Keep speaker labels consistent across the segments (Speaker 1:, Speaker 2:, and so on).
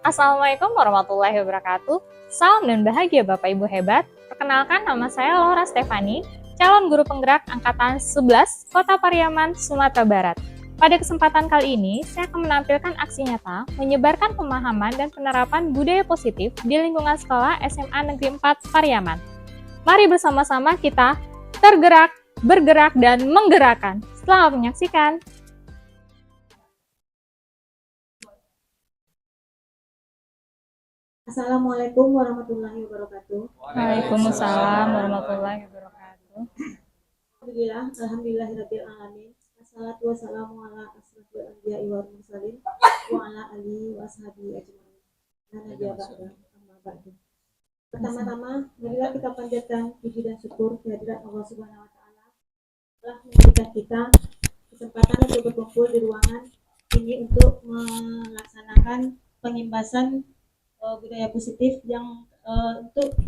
Speaker 1: Assalamualaikum warahmatullahi wabarakatuh. Salam dan bahagia Bapak Ibu hebat. Perkenalkan, nama saya Laura Stefani, calon guru penggerak angkatan 11 Kota Pariaman, Sumatera Barat. Pada kesempatan kali ini, saya akan menampilkan aksi nyata menyebarkan pemahaman dan penerapan budaya positif di lingkungan sekolah SMA Negeri 4 Pariaman. Mari bersama-sama kita tergerak, bergerak, dan menggerakkan. Selamat menyaksikan.
Speaker 2: Assalamualaikum warahmatullahi wabarakatuh.
Speaker 1: Waalaikumsalam warahmatullahi wabarakatuh.
Speaker 2: Alhamdulillahirabbil alamin. Wassalatu wassalamu ala asrofil anbiya'i wal mursalin wa ala alihi wa ashabihi ajmain. Amma ba'du. Pertama-tama, marilah kita panjatkan puji dan syukur kehadirat Allah Subhanahu wa taala telah memberikan kita kesempatan untuk berkumpul di ruangan ini untuk melaksanakan pengimbasan budaya positif yang untuk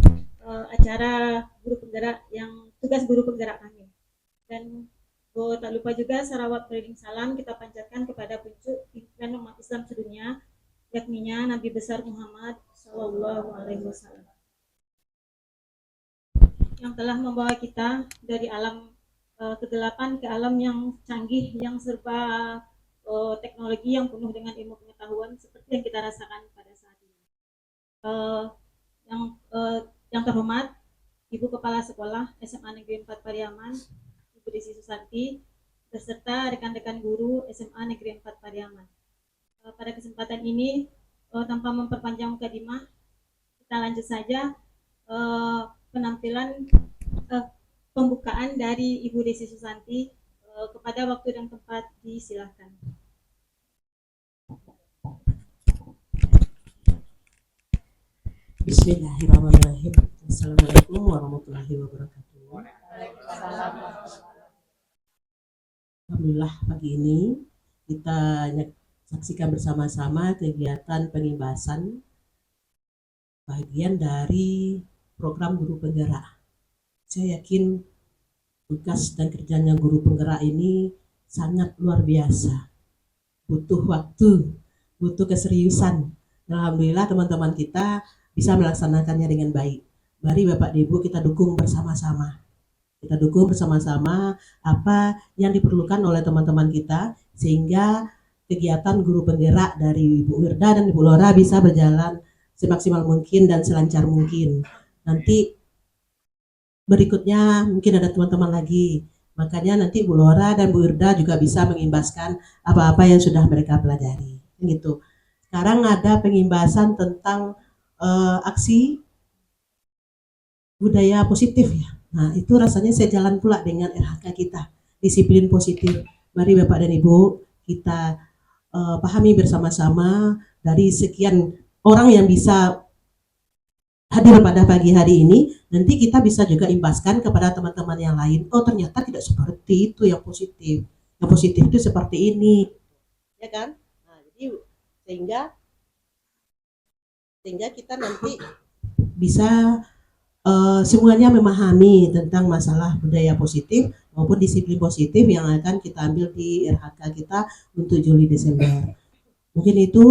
Speaker 2: acara guru penggerak yang tugas guru penggerak kami. Dan tak lupa juga salawat beriring salam kita panjatkan kepada puncuk pimpinan umat Islam sedunia, yakninya Nabi besar Muhammad Sallallahu Alaihi Wasallam, yang telah membawa kita dari alam kegelapan ke alam yang canggih, yang serba teknologi, yang penuh dengan ilmu pengetahuan seperti yang kita rasakan pada saat ini. Yang terhormat Ibu Kepala Sekolah SMA Negeri 4 Pariaman, Ibu Desi Susanti, beserta rekan-rekan guru SMA Negeri 4 Pariaman. Pada kesempatan ini, tanpa memperpanjang mukadimah, kita lanjut saja penampilan pembukaan dari Ibu Desi Susanti. Kepada waktu dan tempat disilahkan.
Speaker 3: Bismillahirrahmanirrahim. Assalamualaikum warahmatullahi wabarakatuh. Alhamdulillah, pagi ini kita saksikan bersama-sama kegiatan pengimbasan bagian dari program guru penggerak. Saya yakin tugas dan kerjanya guru penggerak ini sangat luar biasa. Butuh waktu, butuh keseriusan. Alhamdulillah teman-teman kita bisa melaksanakannya dengan baik. Mari Bapak Ibu kita dukung bersama-sama. Kita dukung bersama-sama apa yang diperlukan oleh teman-teman kita sehingga kegiatan guru penggerak dari Ibu Wirda dan Ibu Laura bisa berjalan semaksimal mungkin dan selancar mungkin. Nanti berikutnya mungkin ada teman-teman lagi. Makanya nanti Bu Laura dan Bu Wirda juga bisa mengimbaskan apa-apa yang sudah mereka pelajari. Gitu. Sekarang ada pengimbasan tentang aksi budaya positif ya. Nah itu rasanya sejalan pula dengan RHK kita, disiplin positif. Mari Bapak dan Ibu kita pahami bersama-sama dari sekian orang yang bisa hadir pada pagi hari ini, nanti kita bisa juga imbaskan kepada teman-teman yang lain. Oh ternyata tidak seperti itu yang positif. Yang positif itu seperti ini, ya kan? Nah, jadi sehingga kita nanti bisa semuanya memahami tentang masalah budaya positif maupun disiplin positif yang akan kita ambil di RHK kita untuk Juli Desember. Mungkin itu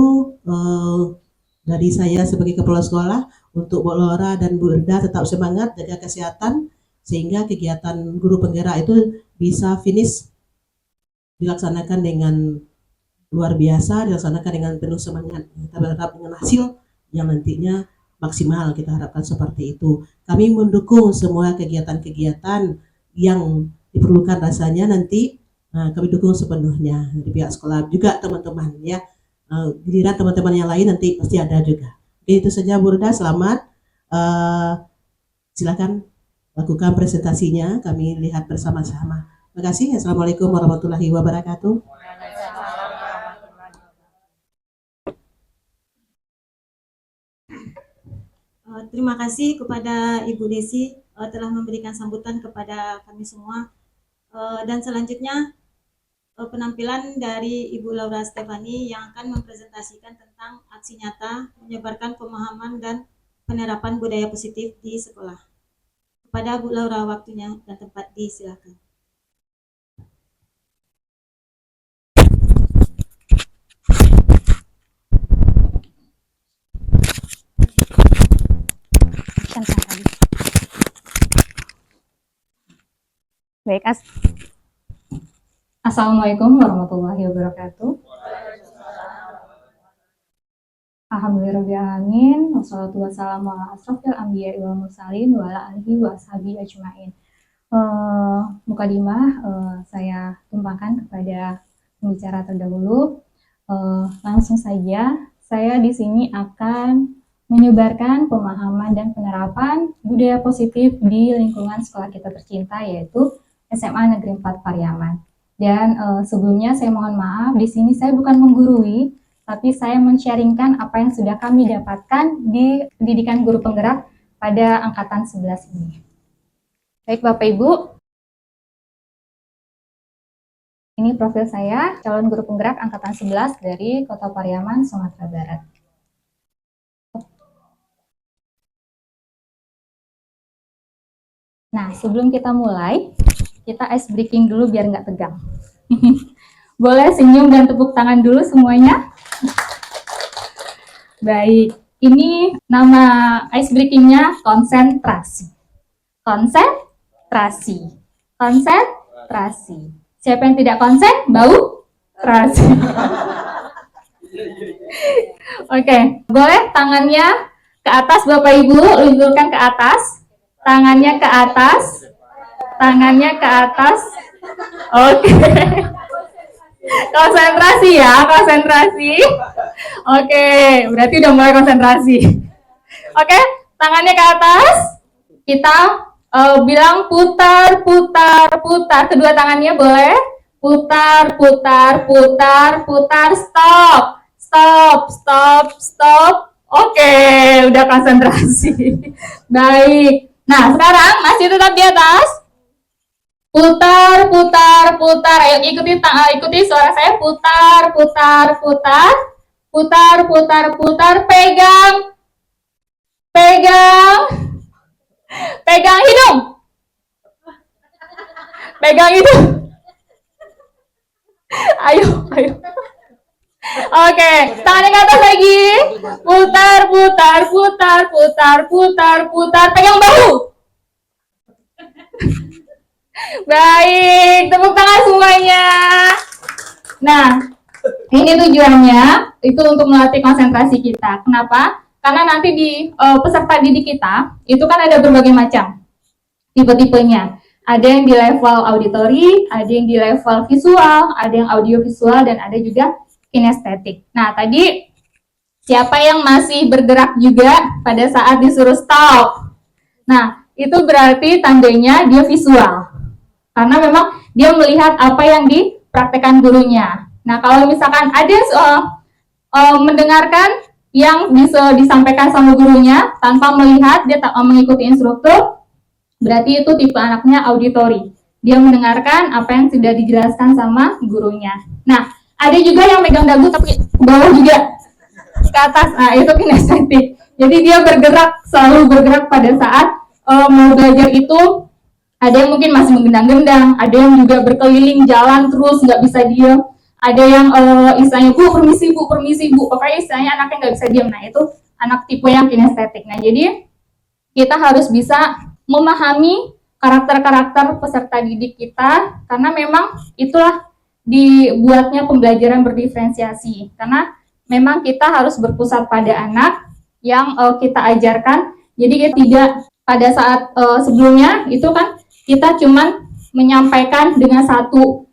Speaker 3: dari saya sebagai kepala sekolah. Untuk Bu Laura dan Bu Irda tetap semangat, jaga kesehatan sehingga kegiatan guru penggerak itu bisa finish dilaksanakan dengan luar biasa, dilaksanakan dengan penuh semangat. Kita berharap dengan hasil yang nantinya maksimal, kita harapkan seperti itu. Kami mendukung semua kegiatan-kegiatan yang diperlukan rasanya nanti kami dukung sepenuhnya dari pihak sekolah juga teman-teman ya. Giliran teman-teman yang lain nanti pasti ada juga. Oke, itu saja Bu Rida, selamat. Silakan lakukan presentasinya, kami lihat bersama-sama. Terima kasih. Assalamualaikum warahmatullahi wabarakatuh.
Speaker 2: Terima kasih kepada Ibu Desi telah memberikan sambutan kepada kami semua. Dan selanjutnya penampilan dari Ibu Laura Stefani yang akan mempresentasikan tentang aksi nyata menyebarkan pemahaman dan penerapan budaya positif di sekolah. Kepada Bu Laura, waktunya dan tempat disilakan.
Speaker 1: tadi. Baik, Assalamualaikum warahmatullahi wabarakatuh. Alhamdulillahirrahmanirrahim. Wassalatu wassalamu ala asrofil anbiya'i wal mursalin wa ala alihi wa ashabihi ajma'in. Mukadimah saya tumpahkan kepada pembicara terdahulu. Langsung saja, saya di sini akan menyebarkan pemahaman dan penerapan budaya positif di lingkungan sekolah kita tercinta, yaitu SMA Negeri 4 Pariaman. Dan sebelumnya saya mohon maaf, di sini saya bukan menggurui, tapi saya men-sharingkan apa yang sudah kami dapatkan di pendidikan guru penggerak pada angkatan 11 ini. Baik Bapak Ibu, ini profil saya, calon guru penggerak angkatan 11 dari Kota Pariaman, Sumatera Barat. Nah, sebelum kita mulai, kita ice breaking dulu biar nggak tegang. Boleh senyum dan tepuk tangan dulu semuanya. Baik, ini nama ice breakingnya konsentrasi. Konsentrasi. Konsentrasi. Siapa yang tidak konsen, bau terasi. Oke, boleh tangannya ke atas Bapak Ibu, luncurkan ke atas. Tangannya ke atas. Tangannya ke atas. Oke. Konsentrasi ya, konsentrasi. Oke, berarti udah mulai konsentrasi. Oke, tangannya ke atas. Kita bilang putar, putar, putar. Kedua tangannya boleh. Putar, putar, putar, putar. Stop, stop, stop, stop. Oke, udah konsentrasi. Baik. Nah, sekarang masih tetap di atas. Putar, putar, putar. Ayo ikuti suara saya. Putar, putar, putar. Putar, putar, putar. Pegang. Pegang. Pegang hidung. Pegang hidung. Ayo, ayo. Oke, tangannya ke atas lagi. Putar, putar, putar, putar, putar, putar. Pegang bahu. Baik, tepuk tangan semuanya. Nah, ini tujuannya itu untuk melatih konsentrasi kita. Kenapa? Karena nanti di peserta didik kita itu kan ada berbagai macam tipe-tipenya. Ada yang di level auditory, ada yang di level visual, ada yang audiovisual, dan ada juga kinestetik. Nah, tadi siapa yang masih bergerak juga pada saat disuruh stop? Nah, itu berarti tandanya dia visual. Karena memang dia melihat apa yang dipraktekkan gurunya. Nah, kalau misalkan ada mendengarkan yang bisa disampaikan sama gurunya tanpa melihat, dia tak mengikuti instruktur, berarti itu tipe anaknya auditory. Dia mendengarkan apa yang sudah dijelaskan sama gurunya. Nah, ada juga yang megang dagu tapi ke bawah juga, ke atas. Nah, itu kinestetik. Jadi dia bergerak, selalu bergerak pada saat mau belajar itu. Ada yang mungkin masih menggendang-gendang, ada yang juga berkeliling jalan terus nggak bisa diam, ada yang istilahnya bu permisi bu, pokoknya istilahnya anaknya nggak bisa diam. Nah, itu anak tipe yang kinestetik. Nah, jadi kita harus bisa memahami karakter-karakter peserta didik kita, karena memang itulah dibuatnya pembelajaran berdiferensiasi, karena memang kita harus berpusat pada anak yang kita ajarkan. Jadi kita tidak pada saat sebelumnya itu kan kita cuman menyampaikan dengan satu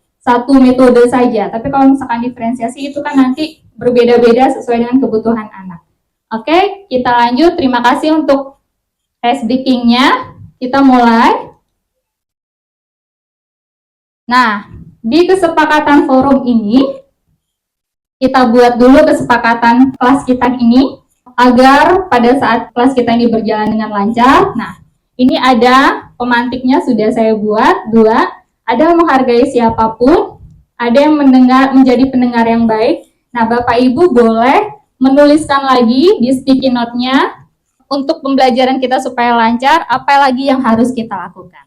Speaker 1: metode saja. Tapi kalau misalkan diferensiasi itu kan nanti berbeda-beda sesuai dengan kebutuhan anak. Oke, kita lanjut. Terima kasih untuk ice breaking-nya. Kita mulai. Nah, di kesepakatan forum ini, kita buat dulu kesepakatan kelas kita ini agar pada saat kelas kita ini berjalan dengan lancar. Nah, ini ada pemantiknya sudah saya buat, 2. Ada menghargai siapapun, ada yang menjadi pendengar yang baik. Nah, Bapak Ibu boleh menuliskan lagi di sticky note-nya untuk pembelajaran kita supaya lancar, apa lagi yang harus kita lakukan.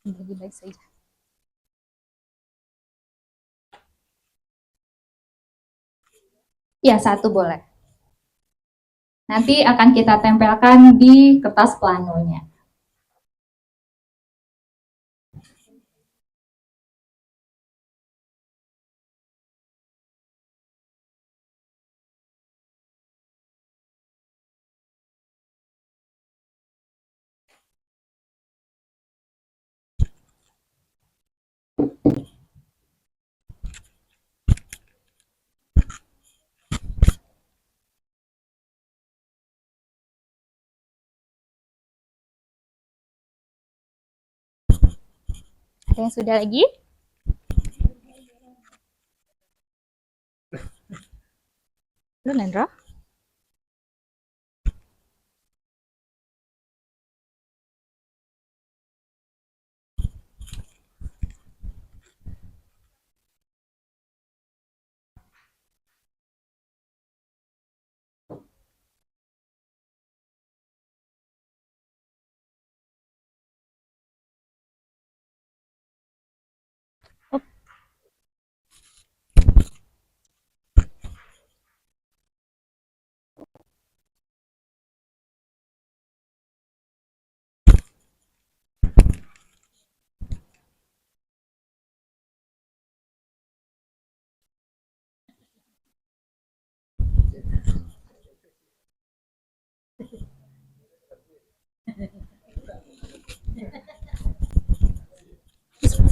Speaker 1: Lebih baik saja.
Speaker 4: Ya, satu boleh. Nanti akan kita tempelkan di kertas planonya.
Speaker 1: Ada yang sudah lagi? Lu Nendro?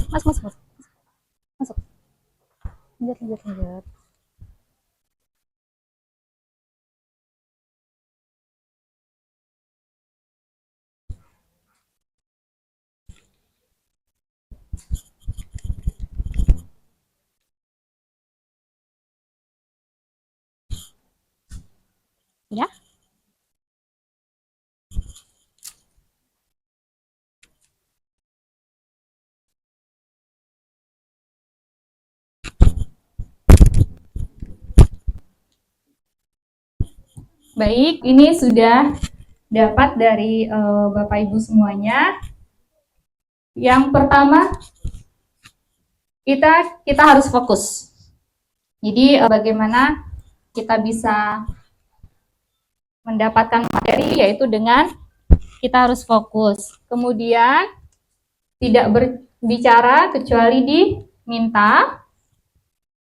Speaker 1: Masuk. Lanjut. Ya.
Speaker 4: Baik, ini sudah dapat dari Bapak Ibu semuanya. Yang pertama, kita harus fokus. Jadi bagaimana kita bisa mendapatkan materi, yaitu dengan kita harus fokus. Kemudian tidak berbicara kecuali diminta.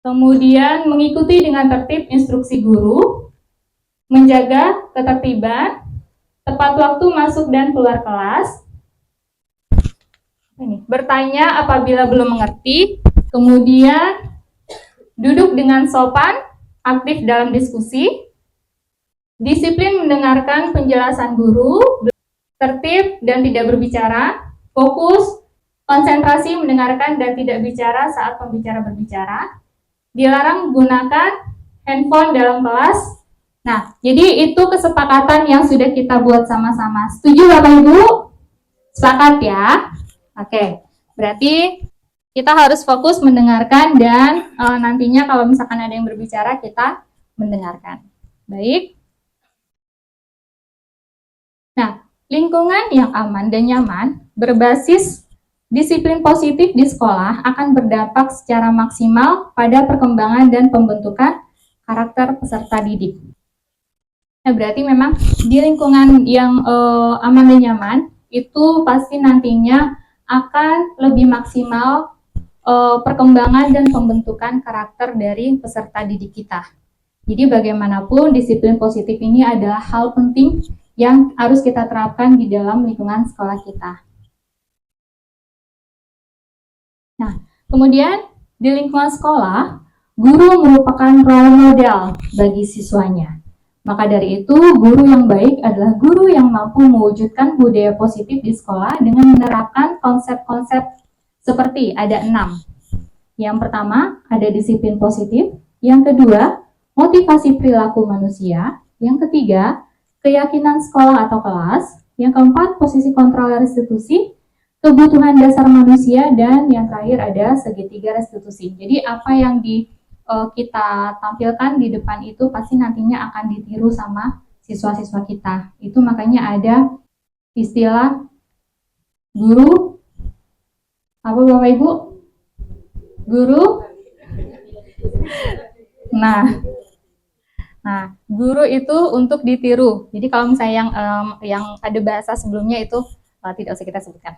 Speaker 4: Kemudian mengikuti dengan tertib instruksi guru. Menjaga ketertiban, tepat waktu masuk dan keluar kelas. Bertanya apabila belum mengerti, kemudian duduk dengan sopan, aktif dalam diskusi, disiplin mendengarkan penjelasan guru, tertib dan tidak berbicara, fokus, konsentrasi mendengarkan dan tidak bicara saat pembicara berbicara, dilarang menggunakan handphone dalam kelas. Nah, jadi itu kesepakatan yang sudah kita buat sama-sama. Setuju Bapak Ibu? Sepakat ya? Oke, berarti kita harus fokus mendengarkan dan nantinya kalau misalkan ada yang berbicara, kita mendengarkan. Baik. Nah, lingkungan yang aman dan nyaman berbasis disiplin positif di sekolah akan berdampak secara maksimal pada perkembangan dan pembentukan karakter peserta didik. Nah, berarti memang di lingkungan yang aman dan nyaman itu pasti nantinya akan lebih maksimal perkembangan dan pembentukan karakter dari peserta didik kita. Jadi bagaimanapun disiplin positif ini adalah hal penting yang harus kita terapkan di dalam lingkungan sekolah kita. Nah, kemudian di lingkungan sekolah, guru merupakan role model bagi siswanya. Maka dari itu, guru yang baik adalah guru yang mampu mewujudkan budaya positif di sekolah dengan menerapkan konsep-konsep seperti ada 6. Yang pertama, ada disiplin positif. Yang kedua, motivasi perilaku manusia. Yang ketiga, keyakinan sekolah atau kelas. Yang keempat, posisi kontrol restitusi, kebutuhan dasar manusia, dan yang terakhir ada segitiga restitusi. Jadi apa yang kita tampilkan di depan itu pasti nantinya akan ditiru sama siswa-siswa kita. Itu makanya ada istilah guru, apa Bapak Ibu? Guru? Nah, Nah, guru itu untuk ditiru. Jadi kalau misalnya yang ada bahasa sebelumnya itu tidak usah kita sebutkan.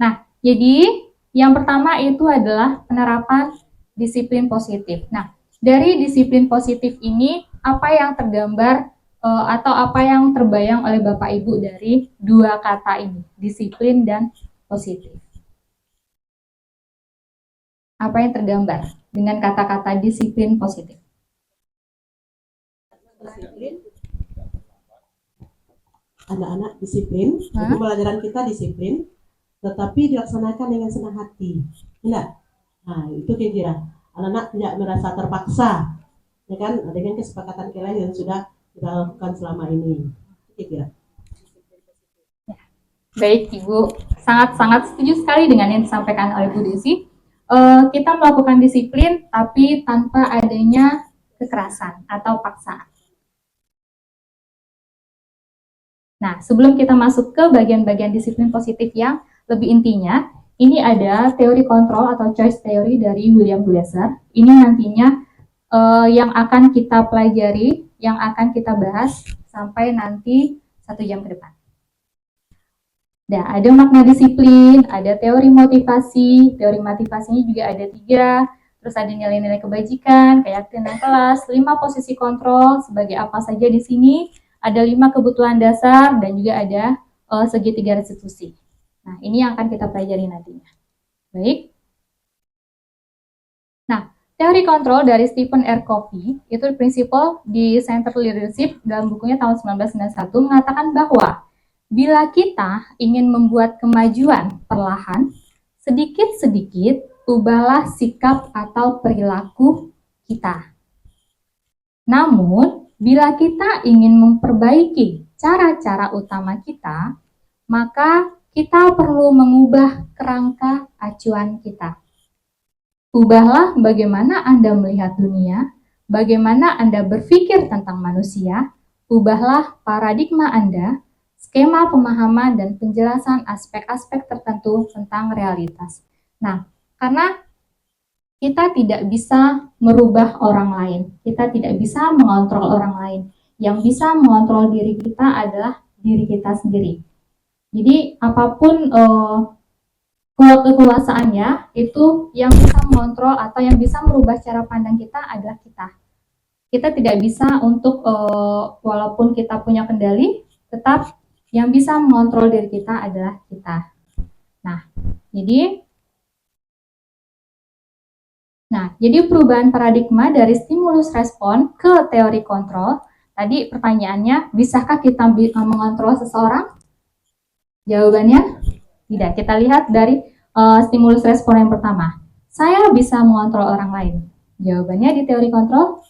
Speaker 4: Nah, jadi yang pertama itu adalah penerapan disiplin positif. Nah, dari disiplin positif ini apa yang tergambar atau apa yang terbayang oleh Bapak Ibu dari dua kata ini, disiplin dan positif? Apa yang tergambar dengan kata-kata disiplin positif?
Speaker 3: Disiplin, anak-anak disiplin,
Speaker 4: Hah?
Speaker 3: pembelajaran kita disiplin, tetapi dilaksanakan dengan senang hati, enggak? Nah, itu kira-kira anak-anak tidak merasa terpaksa, ya kan? Dengan kesepakatan kalian yang sudah kita lakukan selama ini, kira-kira.
Speaker 4: Baik, Ibu. Sangat-sangat setuju sekali dengan yang disampaikan oleh Bu Desi. Kita melakukan disiplin, tapi tanpa adanya kekerasan atau paksaan. Nah, sebelum kita masuk ke bagian-bagian disiplin positif yang lebih intinya, ini ada teori kontrol atau choice theory dari William Glasser. Ini nantinya yang akan kita pelajari, yang akan kita bahas sampai nanti 1 jam ke depan. Nah, ada makna disiplin, ada teori motivasi. Teori motivasinya juga ada 3. Terus ada nilai-nilai kebajikan, keyakinan kelas, 5 posisi kontrol sebagai apa saja di sini. Ada 5 kebutuhan dasar dan juga ada segitiga restitusi. Nah, ini yang akan kita pelajari nantinya. Baik. Nah, teori kontrol dari Stephen R. Covey itu prinsipal di Center Leadership dalam bukunya tahun 1991 mengatakan bahwa bila kita ingin membuat kemajuan perlahan, sedikit-sedikit ubahlah sikap atau perilaku kita. Namun, bila kita ingin memperbaiki cara-cara utama kita, maka kita perlu mengubah kerangka acuan kita. Ubahlah bagaimana Anda melihat dunia, bagaimana Anda berpikir tentang manusia, ubahlah paradigma Anda, skema pemahaman dan penjelasan aspek-aspek tertentu tentang realitas. Nah, karena kita tidak bisa merubah orang lain, kita tidak bisa mengontrol orang lain. Yang bisa mengontrol diri kita adalah diri kita sendiri. Jadi apapun kekuasaannya, itu yang bisa mengontrol atau yang bisa merubah cara pandang kita adalah kita. Kita tidak bisa untuk walaupun kita punya kendali, tetap yang bisa mengontrol diri kita adalah kita. Jadi perubahan paradigma dari stimulus respon ke teori kontrol. Tadi pertanyaannya, bisakah kita mengontrol seseorang? Jawabannya tidak. Kita lihat dari stimulus respon yang pertama. Saya bisa mengontrol orang lain. Jawabannya di teori kontrol,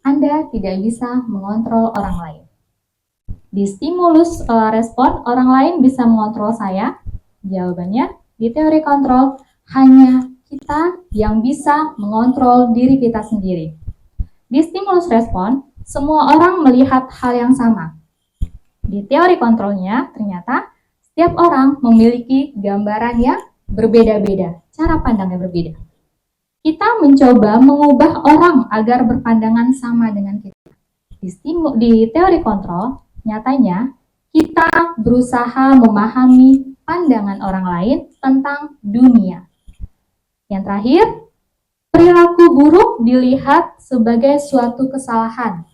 Speaker 4: Anda tidak bisa mengontrol orang lain. Di stimulus respon, orang lain bisa mengontrol saya. Jawabannya di teori kontrol, hanya kita yang bisa mengontrol diri kita sendiri. Di stimulus respon, semua orang melihat hal yang sama. Di teori kontrolnya, ternyata setiap orang memiliki gambaran yang berbeda-beda, cara pandangnya berbeda. Kita mencoba mengubah orang agar berpandangan sama dengan kita. Di teori kontrol, nyatanya kita berusaha memahami pandangan orang lain tentang dunia. Yang terakhir, perilaku buruk dilihat sebagai suatu kesalahan.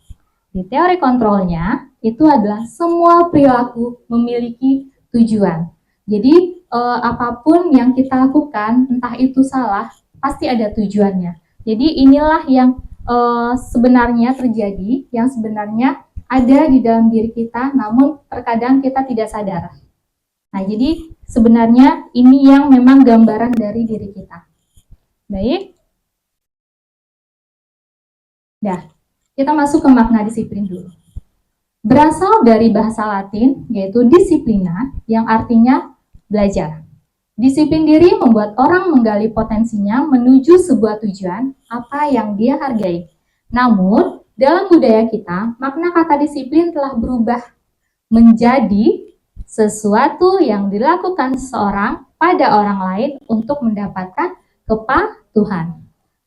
Speaker 4: Di teori kontrolnya, itu adalah semua perilaku memiliki tujuan. Jadi, apapun yang kita lakukan, entah itu salah, pasti ada tujuannya. Jadi, inilah yang sebenarnya terjadi, yang sebenarnya ada di dalam diri kita, namun terkadang kita tidak sadar. Nah, jadi sebenarnya ini yang memang gambaran dari diri kita. Baik. Nah, kita masuk ke makna disiplin dulu. Berasal dari bahasa Latin, yaitu disciplina, yang artinya belajar. Disiplin diri membuat orang menggali potensinya menuju sebuah tujuan, apa yang dia hargai. Namun, dalam budaya kita, makna kata disiplin telah berubah menjadi sesuatu yang dilakukan seseorang pada orang lain untuk mendapatkan kepatuhan.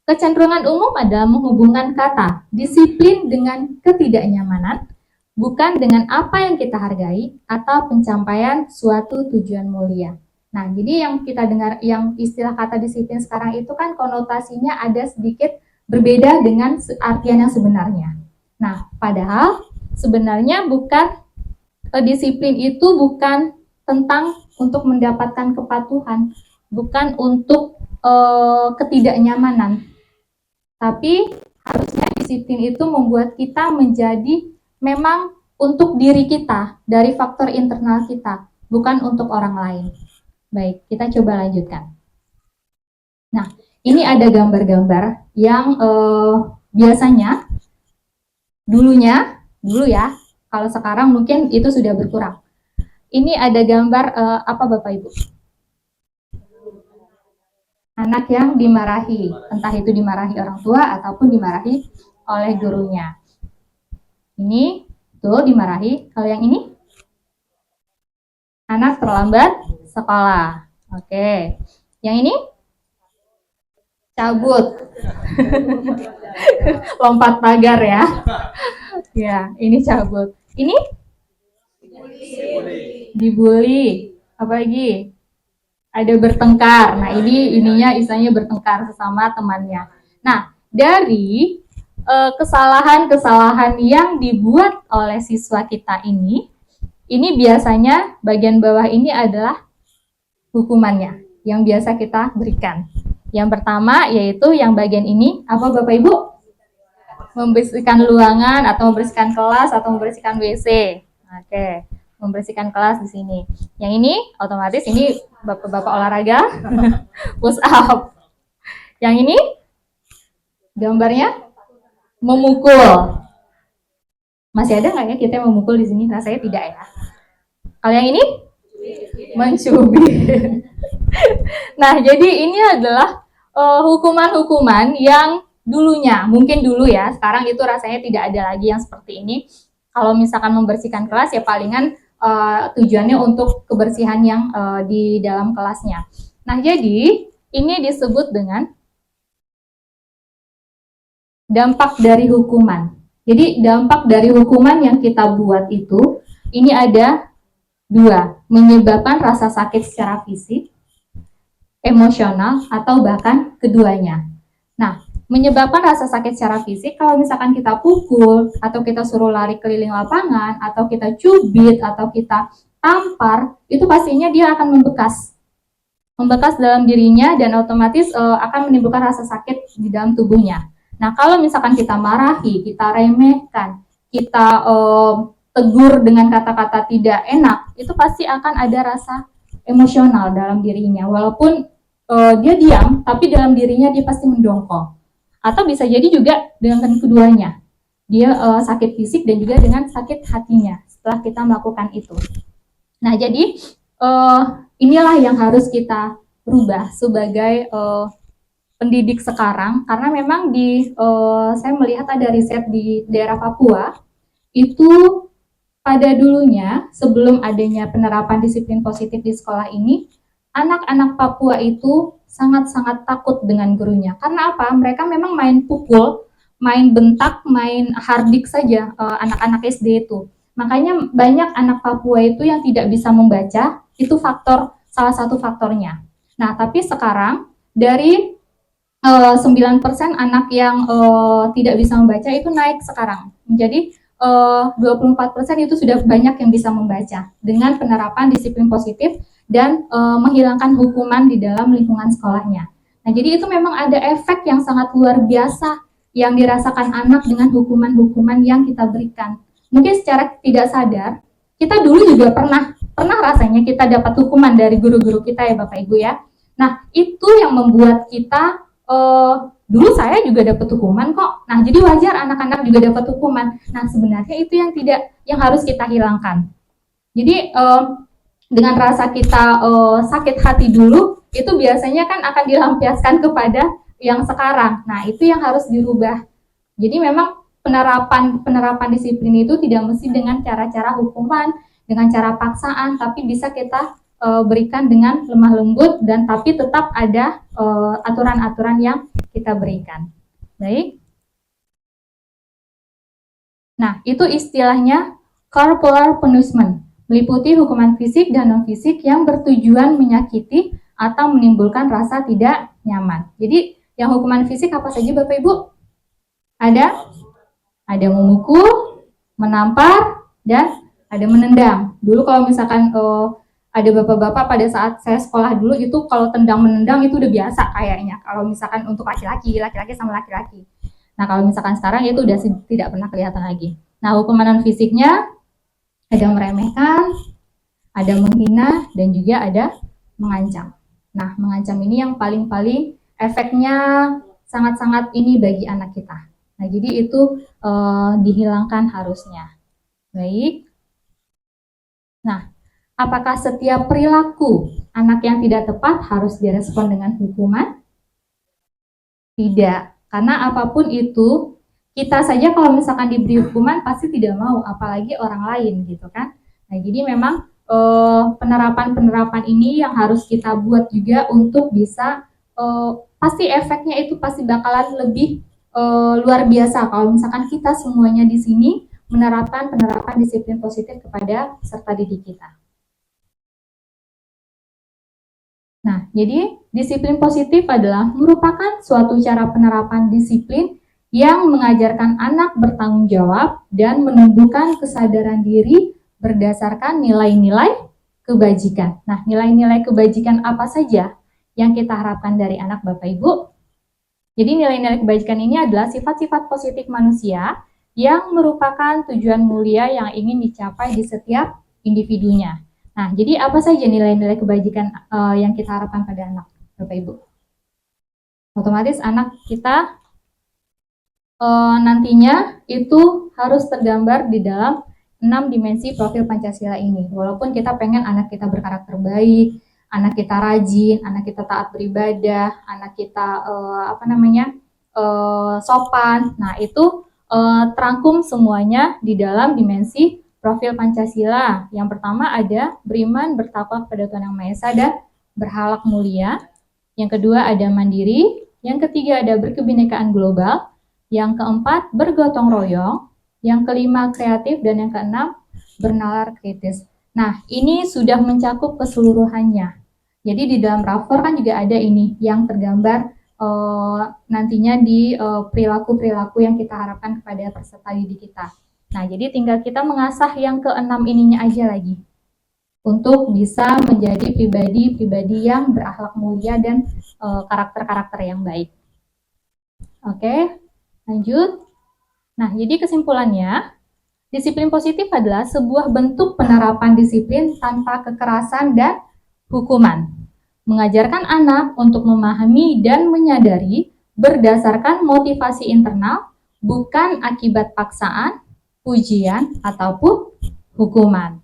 Speaker 4: Kecenderungan umum adalah menghubungkan kata disiplin dengan ketidaknyamanan, bukan dengan apa yang kita hargai atau pencapaian suatu tujuan mulia. Nah, jadi yang kita dengar, yang istilah kata disiplin sekarang itu kan konotasinya ada sedikit berbeda dengan artian yang sebenarnya. Nah, padahal sebenarnya bukan disiplin itu bukan tentang untuk mendapatkan kepatuhan, bukan untuk ketidaknyamanan. Tapi harusnya disiplin itu membuat kita menjadi memang untuk diri kita, dari faktor internal kita, bukan untuk orang lain. Baik, kita coba lanjutkan. Nah, ini ada gambar-gambar yang biasanya dulu ya, kalau sekarang mungkin itu sudah berkurang. Ini ada gambar apa Bapak Ibu? Anak yang dimarahi, entah itu dimarahi orang tua ataupun dimarahi oleh gurunya. Ini tuh dimarahi. Kalau yang ini, anak terlambat sekolah. Oke. Yang ini, cabut. Lompat pagar ya. Ya, ini cabut. Ini dibully. Apa lagi? Ada bertengkar. Nah, ininya istilahnya bertengkar sesama temannya. Nah, dari kesalahan-kesalahan yang dibuat oleh siswa kita ini biasanya bagian bawah ini adalah hukumannya yang biasa kita berikan. Yang pertama yaitu yang bagian ini, apa Bapak Ibu? Membersihkan ruangan atau membersihkan kelas atau membersihkan WC. Oke. Membersihkan kelas di sini. Yang ini otomatis ini bapak-bapak olahraga push up. Yang ini gambarnya memukul. Masih ada nggak ya kita yang memukul di sini? Rasanya tidak ya. Kalau yang ini mencubit. Nah, jadi ini adalah hukuman-hukuman yang dulunya, mungkin dulu ya, sekarang itu rasanya tidak ada lagi yang seperti ini. Kalau misalkan membersihkan kelas ya palingan tujuannya untuk kebersihan yang di dalam kelasnya. Nah, jadi ini disebut dengan dampak dari hukuman. Jadi dampak dari hukuman yang kita buat itu, ini ada dua, menyebabkan rasa sakit secara fisik, emosional, atau bahkan keduanya. Nah, menyebabkan rasa sakit secara fisik, kalau misalkan kita pukul, atau kita suruh lari keliling lapangan, atau kita cubit, atau kita tampar, itu pastinya dia akan membekas dalam dirinya dan otomatis akan menimbulkan rasa sakit di dalam tubuhnya. Nah, kalau misalkan kita marahi, kita remehkan, kita tegur dengan kata-kata tidak enak, itu pasti akan ada rasa emosional dalam dirinya. Walaupun dia diam, tapi dalam dirinya dia pasti mendongkol. Atau bisa jadi juga dengan keduanya. Dia sakit fisik dan juga dengan sakit hatinya setelah kita melakukan itu. Nah, jadi inilah yang harus kita rubah sebagai pendidik sekarang, karena memang saya melihat ada riset di daerah Papua, itu pada dulunya sebelum adanya penerapan disiplin positif di sekolah ini, anak-anak Papua itu sangat-sangat takut dengan gurunya. Karena apa? Mereka memang main pukul, main bentak, main hardik saja anak-anak SD itu. Makanya banyak anak Papua itu yang tidak bisa membaca, itu salah satu faktornya. Nah, tapi sekarang dari 9% anak yang tidak bisa membaca itu naik sekarang. Menjadi 24% itu sudah banyak yang bisa membaca dengan penerapan disiplin positif dan menghilangkan hukuman di dalam lingkungan sekolahnya. Nah, jadi itu memang ada efek yang sangat luar biasa yang dirasakan anak dengan hukuman-hukuman yang kita berikan. Mungkin secara tidak sadar, kita dulu juga pernah rasanya kita dapat hukuman dari guru-guru kita ya Bapak Ibu ya. Nah, itu yang membuat kita, dulu saya juga dapat hukuman kok. Nah, jadi wajar anak-anak juga dapat hukuman. Nah, sebenarnya itu yang harus kita hilangkan. Jadi, dengan rasa kita sakit hati dulu, itu biasanya kan akan dilampiaskan kepada yang sekarang. Nah, itu yang harus dirubah. Jadi memang penerapan disiplin itu tidak mesti dengan cara-cara hukuman, dengan cara paksaan, tapi bisa kita berikan dengan lemah lembut dan tapi tetap ada aturan-aturan yang kita berikan. Baik. Nah, itu istilahnya corporal punishment, meliputi hukuman fisik dan non-fisik yang bertujuan menyakiti atau menimbulkan rasa tidak nyaman. Jadi, yang hukuman fisik apa saja Bapak Ibu? Ada memukul, menampar, dan ada menendang. Dulu kalau misalkan ada bapak-bapak pada saat saya sekolah dulu itu kalau tendang menendang itu udah biasa kayaknya. Kalau misalkan untuk laki-laki sama laki-laki. Nah, kalau misalkan sekarang itu udah tidak pernah kelihatan lagi. Nah, hukuman non fisiknya ada meremehkan, ada menghina, dan juga ada mengancam. Nah, mengancam ini yang paling-paling efeknya sangat-sangat ini bagi anak kita. Nah, jadi itu dihilangkan harusnya. Baik. Nah, apakah setiap perilaku anak yang tidak tepat harus direspon dengan hukuman? Tidak. Karena apapun itu, kita saja kalau misalkan diberi hukuman pasti tidak mau, apalagi orang lain gitu kan. Nah, jadi memang penerapan-penerapan ini yang harus kita buat juga untuk bisa pasti efeknya itu pasti bakalan lebih luar biasa kalau misalkan kita semuanya di sini menerapkan penerapan disiplin positif kepada peserta didik kita. Nah, jadi disiplin positif adalah merupakan suatu cara penerapan disiplin yang mengajarkan anak bertanggung jawab dan menumbuhkan kesadaran diri berdasarkan nilai-nilai kebajikan. Nah, nilai-nilai kebajikan apa saja yang kita harapkan dari anak Bapak Ibu? Jadi nilai-nilai kebajikan ini adalah sifat-sifat positif manusia yang merupakan tujuan mulia yang ingin dicapai di setiap individunya. Nah, jadi apa saja nilai-nilai kebajikan yang kita harapkan pada anak, Bapak Ibu? Otomatis anak kita nantinya itu harus tergambar di dalam 6 dimensi profil Pancasila ini. Walaupun kita pengen anak kita berkarakter baik, anak kita rajin, anak kita taat beribadah, anak kita sopan. Nah, itu terangkum semuanya di dalam dimensi profil Pancasila. Yang pertama ada beriman, bertakwa kepada Tuhan Yang Maha Esa dan berakhlak mulia. Yang kedua ada mandiri. Yang ketiga ada berkebinekaan global. Yang keempat bergotong royong. Yang kelima kreatif dan yang keenam bernalar kritis. Nah, ini sudah mencakup keseluruhannya. Jadi di dalam rapor kan juga ada ini yang tergambar nantinya di perilaku-perilaku yang kita harapkan kepada peserta didik kita. Nah, jadi tinggal kita mengasah yang keenam ininya aja lagi untuk bisa menjadi pribadi-pribadi yang berakhlak mulia dan karakter-karakter yang baik. Oke, lanjut. Nah, jadi kesimpulannya, disiplin positif adalah sebuah bentuk penerapan disiplin tanpa kekerasan dan hukuman. Mengajarkan anak untuk memahami dan menyadari berdasarkan motivasi internal, bukan akibat paksaan, pujian, ataupun hukuman.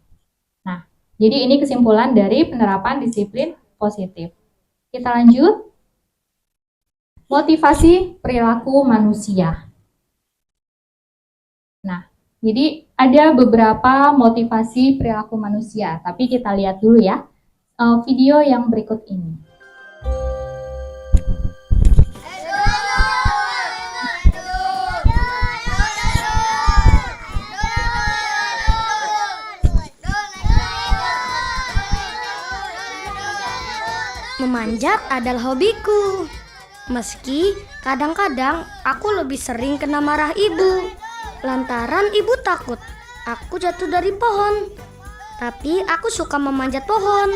Speaker 4: Nah, jadi ini kesimpulan dari penerapan disiplin positif. Kita lanjut. Motivasi perilaku manusia. Nah, jadi ada beberapa motivasi perilaku manusia, tapi kita lihat dulu ya video yang berikut ini.
Speaker 5: Memanjat adalah hobiku. Meski kadang-kadang aku lebih sering kena marah ibu. Lantaran ibu takut aku jatuh dari pohon. Tapi aku suka memanjat pohon.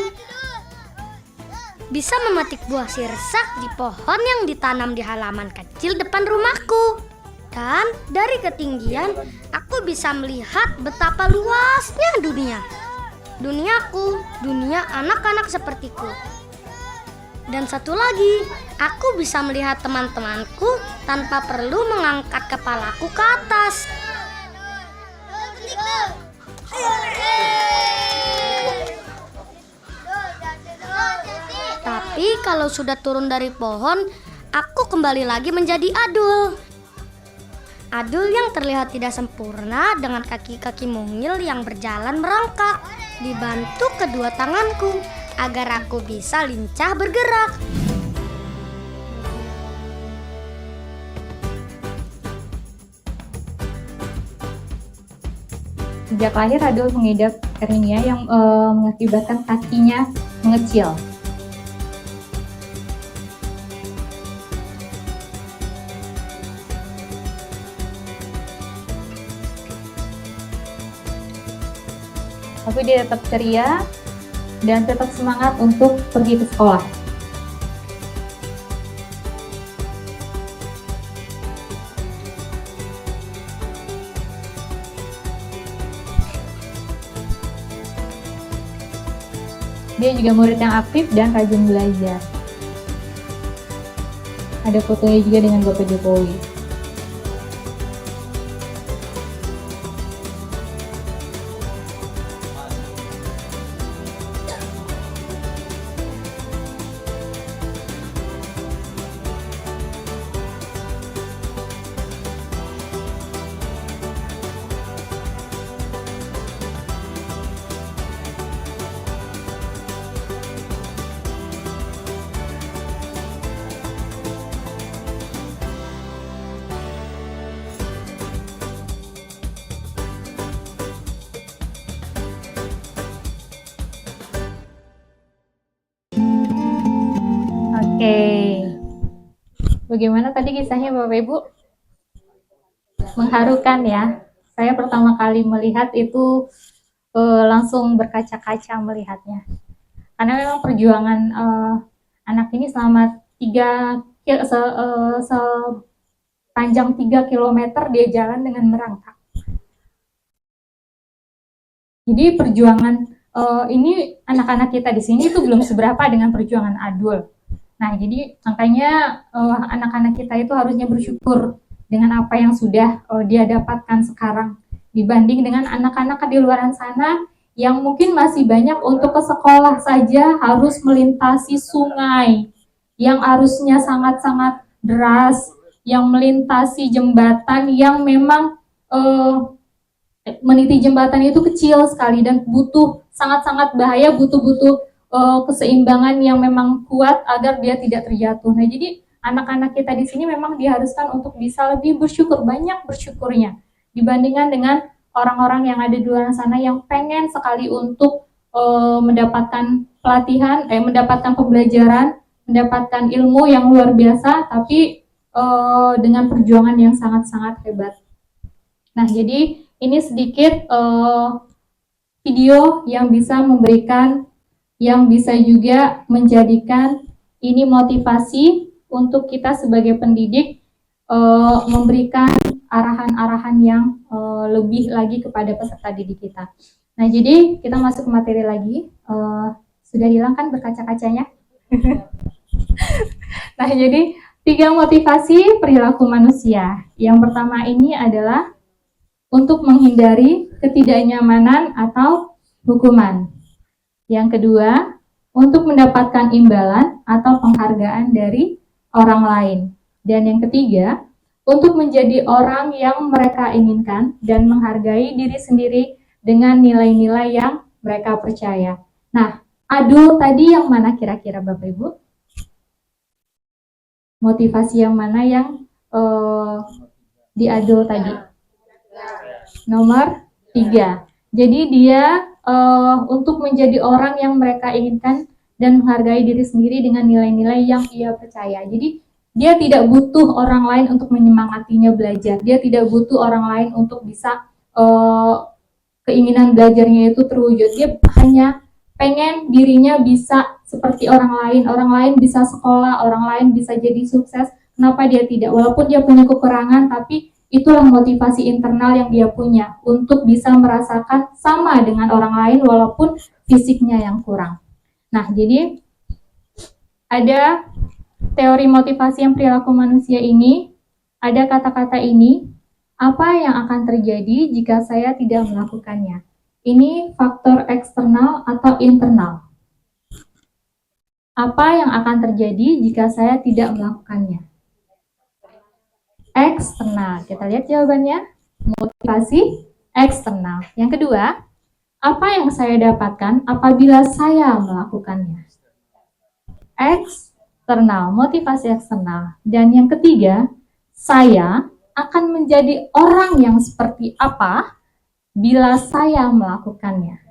Speaker 5: Bisa memetik buah sirsak di pohon yang ditanam di halaman kecil depan rumahku. Dan dari ketinggian aku bisa melihat betapa luasnya dunia. Duniaku, dunia anak-anak sepertiku. Dan satu lagi, aku bisa melihat teman-temanku tanpa perlu mengangkat kepalaku ke atas. Tapi kalau sudah turun dari pohon, aku kembali lagi menjadi Adul. Adul yang terlihat tidak sempurna dengan kaki-kaki mungil yang berjalan merangkak, dibantu kedua tanganku agar aku bisa lincah bergerak.
Speaker 4: Sejak lahir Adul mengidap anemia yang mengakibatkan kakinya mengecil. Tapi dia tetap ceria dan tetap semangat untuk pergi ke sekolah. Dia juga murid yang aktif dan rajin belajar. Ada fotonya juga dengan Bapak Jokowi. Oke, bagaimana tadi kisahnya Bapak Ibu? Mengharukan ya. Saya pertama kali melihat itu langsung berkaca-kaca melihatnya. Karena memang perjuangan anak ini selama sepanjang 3 kilometer dia jalan dengan merangkak. Jadi perjuangan ini anak-anak kita di sini itu belum seberapa dengan perjuangan Adul. Nah, jadi makanya anak-anak kita itu harusnya bersyukur dengan apa yang sudah dia dapatkan sekarang dibanding dengan anak-anak di luar sana yang mungkin masih banyak untuk ke sekolah saja harus melintasi sungai yang arusnya sangat-sangat deras, yang melintasi jembatan yang memang meniti jembatan itu kecil sekali dan butuh sangat-sangat bahaya, butuh keseimbangan yang memang kuat agar dia tidak terjatuh. Nah, jadi anak-anak kita di sini memang diharuskan untuk bisa lebih bersyukur, banyak bersyukurnya dibandingkan dengan orang-orang yang ada di luar sana yang pengen sekali untuk mendapatkan pelatihan, mendapatkan pembelajaran, mendapatkan ilmu yang luar biasa, tapi dengan perjuangan yang sangat-sangat hebat. Nah, jadi ini sedikit video yang bisa memberikan, yang bisa juga menjadikan ini motivasi untuk kita sebagai pendidik memberikan arahan-arahan yang lebih lagi kepada peserta didik kita. Nah, jadi kita masuk ke materi lagi. Sudah hilang kan berkaca-kacanya? Nah, jadi 3 motivasi perilaku manusia. Yang pertama ini adalah untuk menghindari ketidaknyamanan atau hukuman. Yang kedua, untuk mendapatkan imbalan atau penghargaan dari orang lain. Dan yang ketiga, untuk menjadi orang yang mereka inginkan dan menghargai diri sendiri dengan nilai-nilai yang mereka percaya. Nah, Adul tadi yang mana kira-kira Bapak Ibu? Motivasi yang mana yang di Adul tadi? Nomor 3. Jadi dia untuk menjadi orang yang mereka inginkan dan menghargai diri sendiri dengan nilai-nilai yang ia percaya. Jadi dia tidak butuh orang lain untuk menyemangatinya belajar. Dia tidak butuh orang lain untuk bisa keinginan belajarnya itu terwujud. Dia hanya pengen dirinya bisa seperti orang lain bisa sekolah, orang lain bisa jadi sukses. Kenapa dia tidak? Walaupun dia punya kekurangan, tapi itulah motivasi internal yang dia punya untuk bisa merasakan sama dengan orang lain walaupun fisiknya yang kurang. Nah, jadi ada teori motivasi yang perilaku manusia ini, ada kata-kata ini, apa yang akan terjadi jika saya tidak melakukannya? Ini faktor eksternal atau internal. Apa yang akan terjadi jika saya tidak melakukannya? Eksternal. Kita lihat jawabannya. Motivasi eksternal. Yang kedua, apa yang saya dapatkan apabila saya melakukannya? Eksternal, motivasi eksternal. Dan yang ketiga, saya akan menjadi orang yang seperti apa bila saya melakukannya?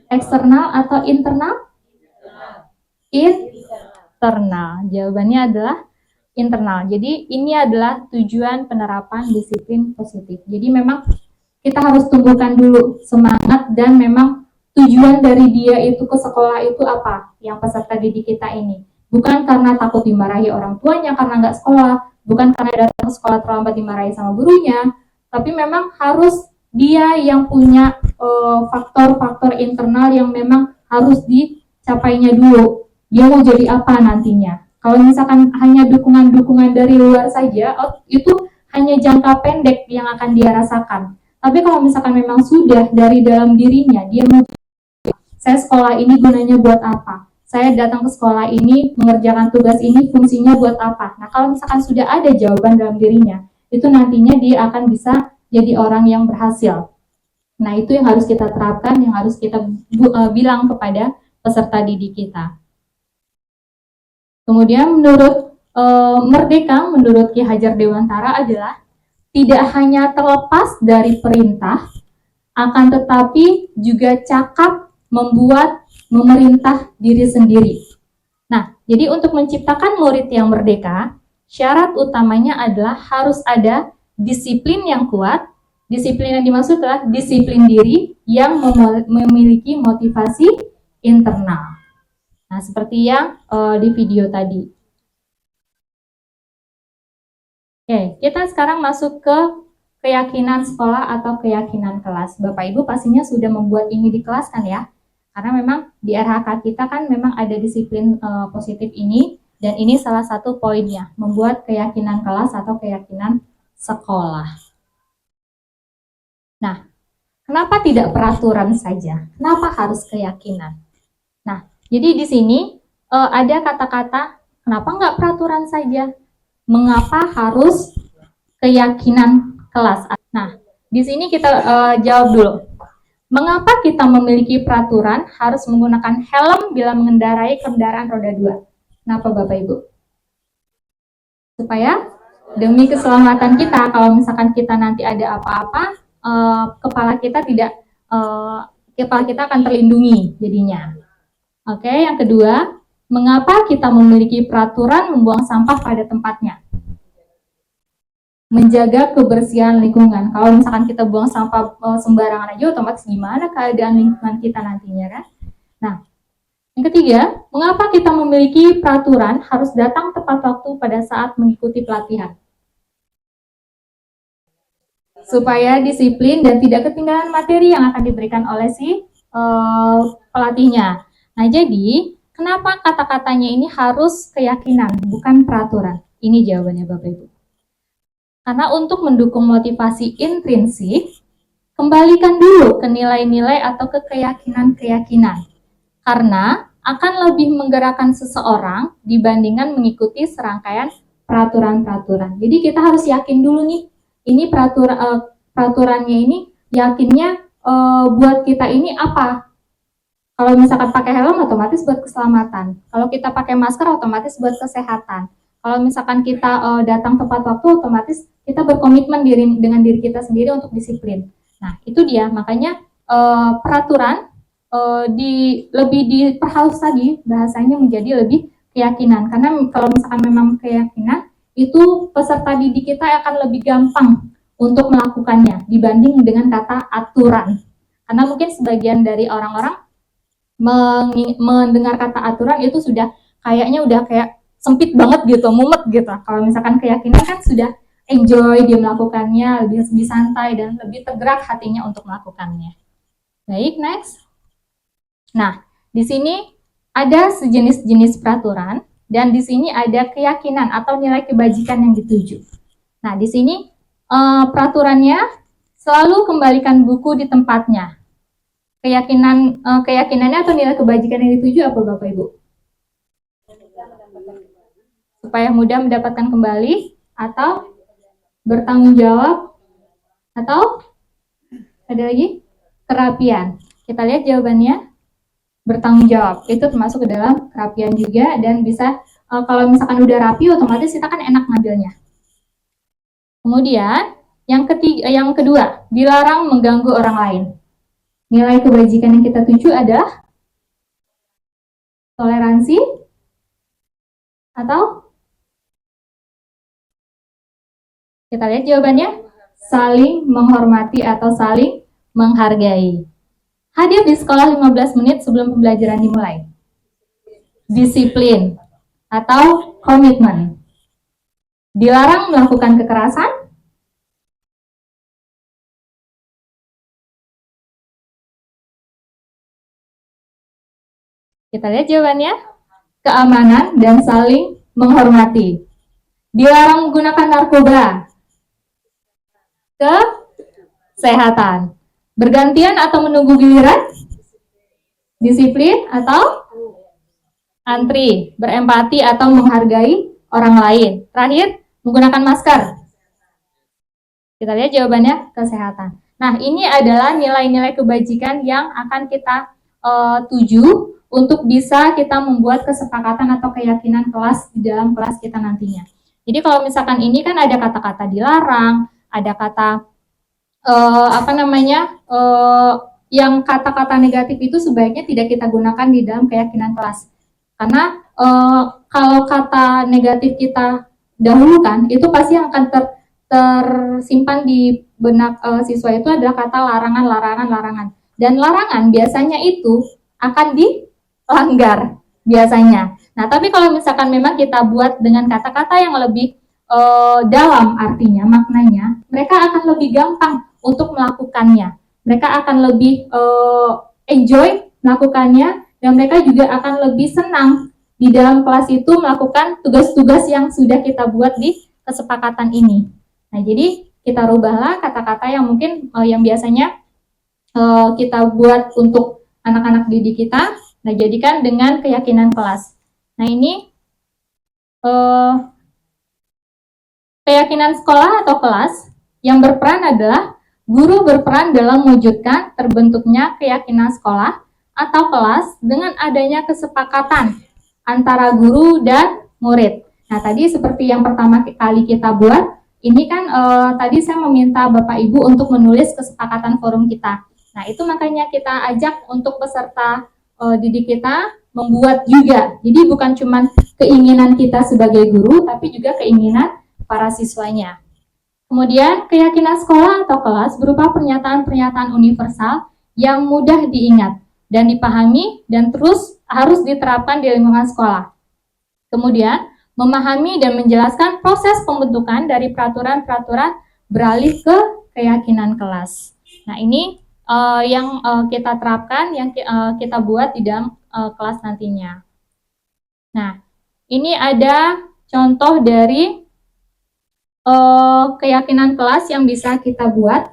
Speaker 4: Eksternal atau internal? Internal. Jawabannya adalah internal. Jadi ini adalah tujuan penerapan disiplin positif. Jadi memang kita harus tumbuhkan dulu semangat dan memang tujuan dari dia itu ke sekolah itu apa? Yang peserta didik kita ini. Bukan karena takut dimarahi orang tuanya karena nggak sekolah, bukan karena datang ke sekolah terlambat dimarahi sama gurunya, tapi memang harus dia yang punya faktor-faktor internal yang memang harus dicapainya dulu. Dia mau jadi apa nantinya? Kalau misalkan hanya dukungan-dukungan dari luar saja, itu hanya jangka pendek yang akan dia rasakan. Tapi kalau misalkan memang sudah dari dalam dirinya, dia mau, saya sekolah ini gunanya buat apa? Saya datang ke sekolah ini, mengerjakan tugas ini, fungsinya buat apa? Nah, kalau misalkan sudah ada jawaban dalam dirinya, itu nantinya dia akan bisa jadi orang yang berhasil. Nah, itu yang harus kita terapkan, yang harus kita bilang kepada peserta didik kita. Kemudian menurut Merdeka, menurut Ki Hajar Dewantara adalah tidak hanya terlepas dari perintah, akan tetapi juga cakap membuat memerintah diri sendiri. Nah, jadi untuk menciptakan murid yang merdeka, syarat utamanya adalah harus ada disiplin yang kuat. Disiplin yang dimaksud adalah disiplin diri yang memiliki motivasi internal. Nah, seperti yang di video tadi. Oke, kita sekarang masuk ke keyakinan sekolah atau keyakinan kelas. Bapak Ibu pastinya sudah membuat ini di kelas kan ya? Karena memang di RHK kita kan memang ada disiplin positif ini, dan ini salah satu poinnya, membuat keyakinan kelas atau keyakinan sekolah. Nah, kenapa tidak peraturan saja? Kenapa harus keyakinan? Nah, jadi di sini ada kata-kata, kenapa nggak peraturan saja? Mengapa harus keyakinan kelas? Nah, di sini kita jawab dulu. Mengapa kita memiliki peraturan harus menggunakan helm bila mengendarai kendaraan roda 2? Kenapa Bapak Ibu? Supaya demi keselamatan kita, kalau misalkan kita nanti ada apa-apa, kepala kita akan terlindungi jadinya. Oke, yang kedua, mengapa kita memiliki peraturan membuang sampah pada tempatnya? Menjaga kebersihan lingkungan. Kalau misalkan kita buang sampah sembarangan aja, otomatis gimana keadaan lingkungan kita nantinya kan? Nah, yang ketiga, mengapa kita memiliki peraturan harus datang tepat waktu pada saat mengikuti pelatihan? Supaya disiplin dan tidak ketinggalan materi yang akan diberikan oleh si pelatihnya. Nah, jadi kenapa kata-katanya ini harus keyakinan, bukan peraturan? Ini jawabannya Bapak Ibu. Karena untuk mendukung motivasi intrinsik, kembalikan dulu ke nilai-nilai atau ke keyakinan-keyakinan. Karena akan lebih menggerakkan seseorang dibandingkan mengikuti serangkaian peraturan-peraturan. Jadi kita harus yakin dulu nih, ini peraturannya ini yakinnya buat kita ini apa? Kalau misalkan pakai helm otomatis buat keselamatan. Kalau kita pakai masker otomatis buat kesehatan. Kalau misalkan kita datang tepat waktu, otomatis kita berkomitmen dengan diri kita sendiri untuk disiplin. Nah, itu dia. Makanya peraturan lebih diperhalus tadi, bahasanya menjadi lebih keyakinan. Karena kalau misalkan memang keyakinan, itu peserta didik kita akan lebih gampang untuk melakukannya dibanding dengan kata aturan. Karena mungkin sebagian dari orang-orang mendengar kata aturan itu sudah kayaknya udah kayak sempit banget gitu, mumet gitu. Kalau misalkan keyakinan kan sudah enjoy dia melakukannya, lebih santai dan lebih tergerak hatinya untuk melakukannya. Baik, next. Nah, di sini ada sejenis-jenis peraturan dan di sini ada keyakinan atau nilai kebajikan yang dituju. Nah, di sini peraturannya selalu kembalikan buku di tempatnya. Keyakinannya atau nilai kebajikan yang dituju apa Bapak Ibu? Supaya mudah mendapatkan kembali atau bertanggung jawab atau ada lagi kerapian. Kita lihat jawabannya, bertanggung jawab itu termasuk ke dalam kerapian juga dan bisa kalau misalkan udah rapi otomatis kita kan enak ngambilnya. Kemudian Yang kedua, dilarang mengganggu orang lain. Nilai kebajikan yang kita tuju adalah toleransi atau kita lihat jawabannya, saling menghormati atau saling menghargai. Hadir di sekolah 15 menit sebelum pembelajaran dimulai. Disiplin atau komitmen. Dilarang melakukan kekerasan. Kita lihat jawabannya, keamanan dan saling menghormati. Dilarang menggunakan narkoba. Kesehatan. Bergantian atau menunggu giliran? Disiplin atau antri. Berempati atau menghargai orang lain. Terakhir, menggunakan masker. Kita lihat jawabannya, kesehatan. Nah, ini adalah nilai-nilai kebajikan yang akan kita tuju untuk bisa kita membuat kesepakatan atau keyakinan kelas di dalam kelas kita nantinya. Jadi kalau misalkan ini kan ada kata-kata dilarang, ada kata yang kata-kata negatif itu sebaiknya tidak kita gunakan di dalam keyakinan kelas. Karena kalau kata negatif kita dahulukan, itu pasti akan tersimpan di benak siswa itu adalah kata larangan. Dan larangan biasanya itu akan dilanggar biasanya. Nah, tapi kalau misalkan memang kita buat dengan kata-kata yang lebih dalam artinya, maknanya, mereka akan lebih gampang untuk melakukannya. Mereka akan lebih enjoy melakukannya, dan mereka juga akan lebih senang di dalam kelas itu melakukan tugas-tugas yang sudah kita buat di kesepakatan ini. Nah, jadi kita rubahlah kata-kata yang mungkin yang biasanya kita buat untuk anak-anak didik kita, nah jadikan dengan keyakinan kelas. Nah, ini keyakinan sekolah atau kelas yang berperan adalah guru berperan dalam mewujudkan terbentuknya keyakinan sekolah atau kelas dengan adanya kesepakatan antara guru dan murid. Nah, tadi seperti yang pertama kali kita buat, ini kan tadi saya meminta Bapak Ibu untuk menulis kesepakatan forum kita. Nah, itu makanya kita ajak untuk peserta didik kita membuat juga. Jadi bukan cuma keinginan kita sebagai guru, tapi juga keinginan para siswanya. Kemudian, keyakinan sekolah atau kelas berupa pernyataan-pernyataan universal yang mudah diingat dan dipahami dan terus harus diterapkan di lingkungan sekolah. Kemudian, memahami dan menjelaskan proses pembentukan dari peraturan-peraturan beralih ke keyakinan kelas. Nah, ini yang kita terapkan, yang kita buat di dalam kelas nantinya. Nah, ini ada contoh dari keyakinan kelas yang bisa kita buat.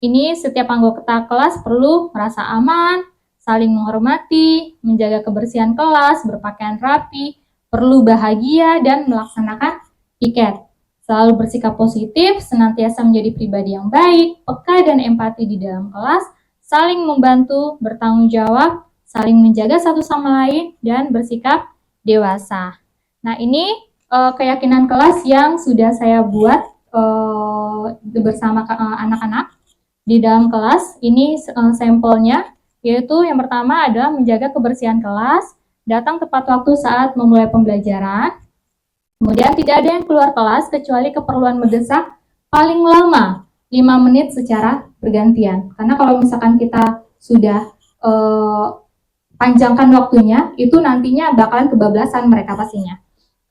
Speaker 4: Ini setiap anggota kelas perlu merasa aman, saling menghormati, menjaga kebersihan kelas, berpakaian rapi, perlu bahagia dan melaksanakan piket. Selalu bersikap positif, senantiasa menjadi pribadi yang baik, peka dan empati di dalam kelas, saling membantu, bertanggung jawab, saling menjaga satu sama lain, dan bersikap dewasa. Nah, ini keyakinan kelas yang sudah saya buat bersama anak-anak di dalam kelas. Ini sampelnya, yaitu yang pertama adalah menjaga kebersihan kelas, datang tepat waktu saat memulai pembelajaran, kemudian tidak ada yang keluar kelas kecuali keperluan mendesak, paling lama 5 menit secara bergantian. Karena kalau misalkan kita sudah panjangkan waktunya, itu nantinya bakalan kebablasan mereka pastinya.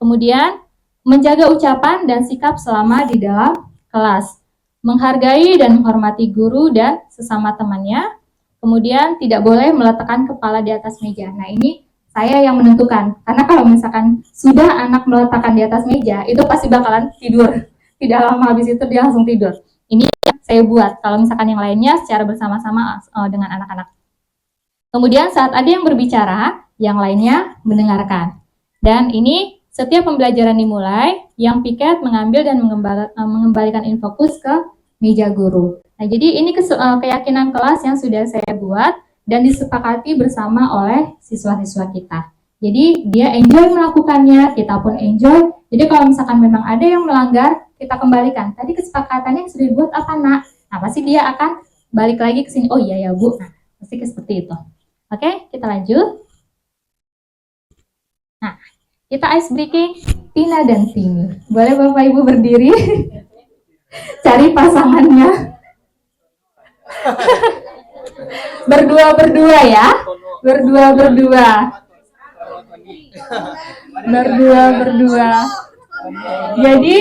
Speaker 4: Kemudian, menjaga ucapan dan sikap selama di dalam kelas. Menghargai dan menghormati guru dan sesama temannya. Kemudian, tidak boleh meletakkan kepala di atas meja. Nah, ini saya yang menentukan, karena kalau misalkan sudah anak meletakkan di atas meja, itu pasti bakalan tidur. Tidak lama habis itu dia langsung tidur. Ini yang saya buat, kalau misalkan yang lainnya secara bersama-sama dengan anak-anak. Kemudian saat ada yang berbicara, yang lainnya mendengarkan. Dan ini setiap pembelajaran dimulai, yang piket mengambil dan mengembalikan infokus ke meja guru. Nah, jadi ini keyakinan kelas yang sudah saya buat dan disepakati bersama oleh siswa-siswa kita. Jadi dia enjoy melakukannya, kita pun enjoy. Jadi kalau misalkan memang ada yang melanggar, kita kembalikan. Tadi kesepakatannya yang sudah dibuat apa nak? Nah pasti dia akan balik lagi ke sini. Oh iya ya Bu. Nah pasti seperti itu. Oke, kita lanjut. Nah, kita ice breaking Tina dan Tini. Boleh Bapak Ibu berdiri? Cari pasangannya. Berdua-berdua ya. Berdua-berdua. Berdua-berdua. Jadi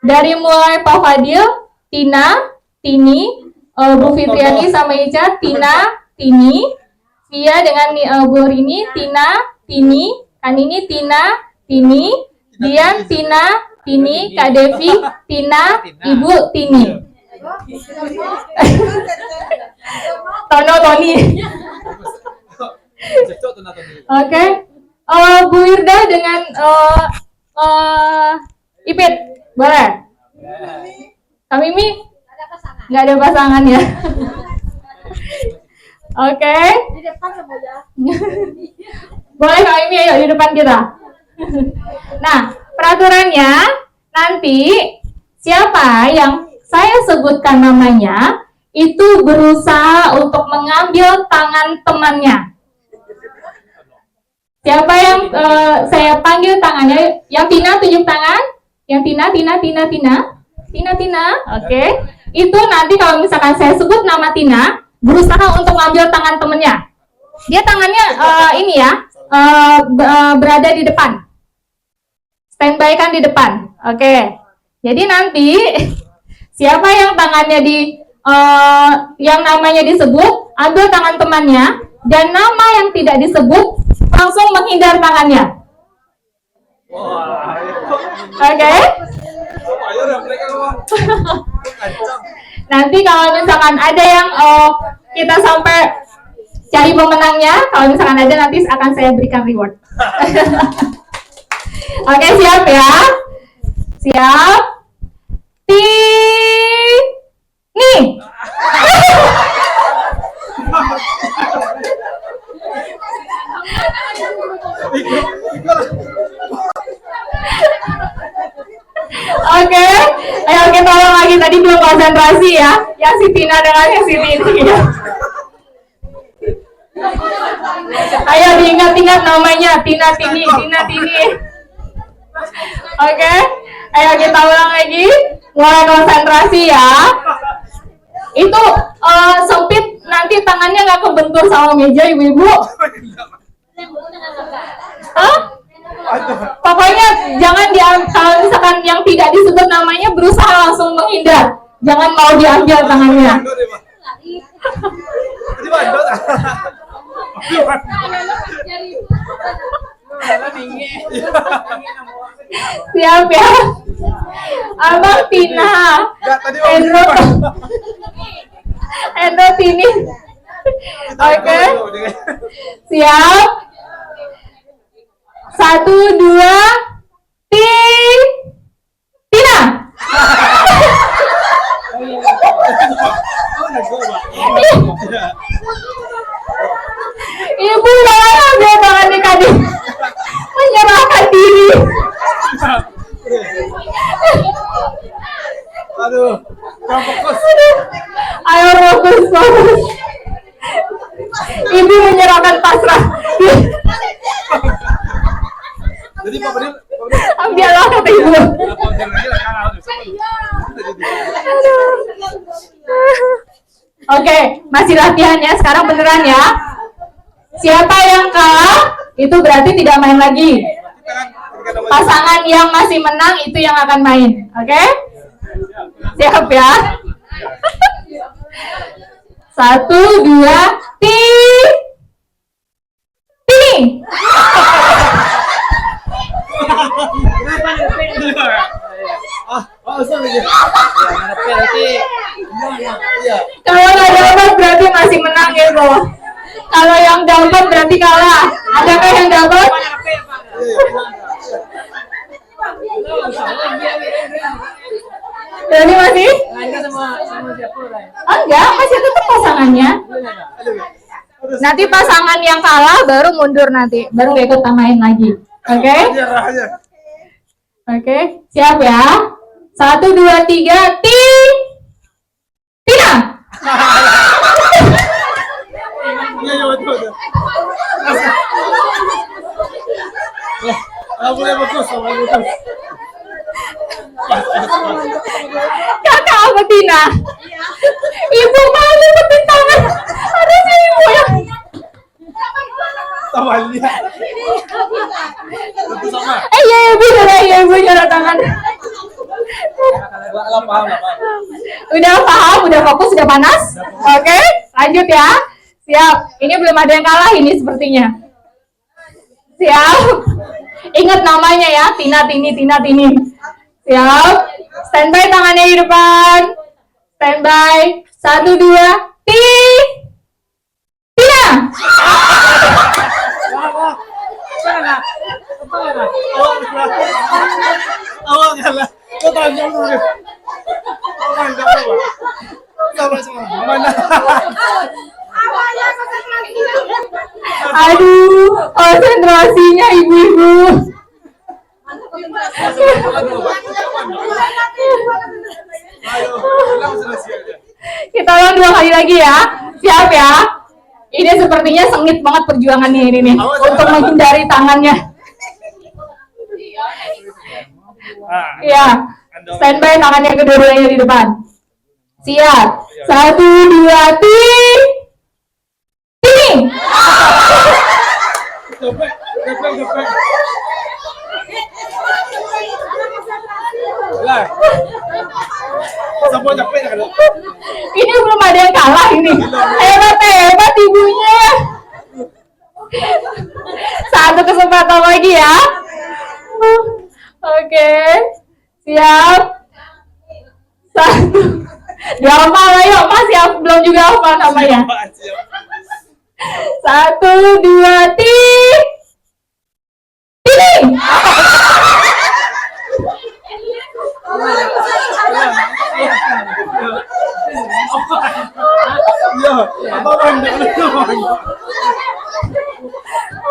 Speaker 4: dari mulai Pak Fadil, Tina, Tini, Bu Fitriani sama Ica, Tina, Tini, Via dengan Bu Rini, Tina, Tini, Kanini, Tina, Tini, Dian, Tina, Tini, Kak Devi, Tina, Ibu, Tini. Tono, Toni. Oke, Bu Wirda dengan Ipit, boleh? Kak Mimi? Nggak ada pasangan ya? Oke.
Speaker 2: Di depan semuanya.
Speaker 4: Boleh Kak Mimi, ayo di depan kita. Nah, peraturannya nanti siapa yang saya sebutkan namanya itu berusaha untuk mengambil tangan temannya. Siapa yang saya panggil tangannya? Yang Tina tunjuk tangan. Yang Tina. Oke. Itu nanti kalau misalkan saya sebut nama Tina, berusaha untuk mengambil tangan temannya. Dia tangannya ini ya, berada di depan. Standby kan di depan. Oke. Jadi nanti siapa yang tangannya yang namanya disebut, ambil tangan temannya, dan nama yang tidak disebut langsung menghindar tangannya. Oke? Nanti kalau misalkan ada yang kita sampai cari pemenangnya, kalau misalkan ada nanti akan saya berikan reward. Oke, siap ya? Siap? Nih. Oke, ayo kita ulang lagi, tadi belum konsentrasi ya, yang si Tina dengan yang si Tini ya. Ayo diingat-ingat namanya, Tina Tini. Oke, ayo kita ulang lagi, mulai konsentrasi ya. Itu sempit, nanti tangannya nggak kebentur sama meja ibu-ibu. Hah? Pokoknya jangan kalau misalkan yang tidak disebut namanya berusaha langsung menghindar. Jangan mau diambil tangannya. Siap ya. Abang Tina. Endo Tini. Oke. Siap. 1, 2, Tina. Ibu jangan ambil tangan di Kadin. Menyerahkan diri.
Speaker 6: Aduh, gak fokus.
Speaker 4: Ayo fokus. Ibu menyerahkan pasrah.
Speaker 6: Jadi Pak Fadil,
Speaker 4: Ambillah kata ibu. Oke, masih latihan ya. Sekarang beneran ya. Siapa yang kalah itu berarti tidak main lagi. Pasangan yang masih menang itu yang akan main. Oke? Siap ya. 1, 2, Tini. Kalau nggak dapat berarti masih menang ya Bu. Kalau yang dapat berarti kalah. Adakah yang dapat? Berarti masih? Oh, enggak, masih tetap pasangannya. Nanti pasangan yang kalah baru mundur nanti, baru gak ikut main lagi. Oke?
Speaker 6: Nyerah aja.
Speaker 4: Oke, siap ya? 1, 2, 3, Tina!
Speaker 6: Iya, iya, betul, betul. Boleh bagus, boleh bagus.
Speaker 4: Kakak apa Tina? Ibu mau nyebutin tangan. Harusnya ibu ya.
Speaker 6: Sama lihat. Tentu sama.
Speaker 4: Iya ibu nyerah tangan.
Speaker 6: Lah paham, lah paham.
Speaker 4: Udah paham, udah fokus, udah panas. Oke, lanjut ya. Siap. Ini belum ada yang kalah ini sepertinya. Siap. Ingat namanya ya, Tina Tini. Siap. Standby tangannya di depan. Standby. 1, 2, Tina.
Speaker 6: Awal kalah. Kau tanya dulu deh. Awal kalah. Sama. Mana?
Speaker 4: Aduh, konsentrasinya ibu-ibu.
Speaker 6: Ayo, ulang selesai aja.
Speaker 4: Kita ulang 2 kali lagi ya. Siap ya. Ini sepertinya sengit banget perjuangannya ini nih untuk menghindari tangannya. Iya. Standby tangannya kedua-duanya di depan. Siap. 1, 2, Tini.
Speaker 6: Gepek. Lah. Semua capek kan?
Speaker 4: Ini belum ada yang kalah ini. Hebat ibunya. 1 kesempatan lagi ya. Oke. Siap. 1. Dia hafal ayo, masih belum juga hafal namanya. 1, 2, Tini.
Speaker 6: Iya, apa banyak.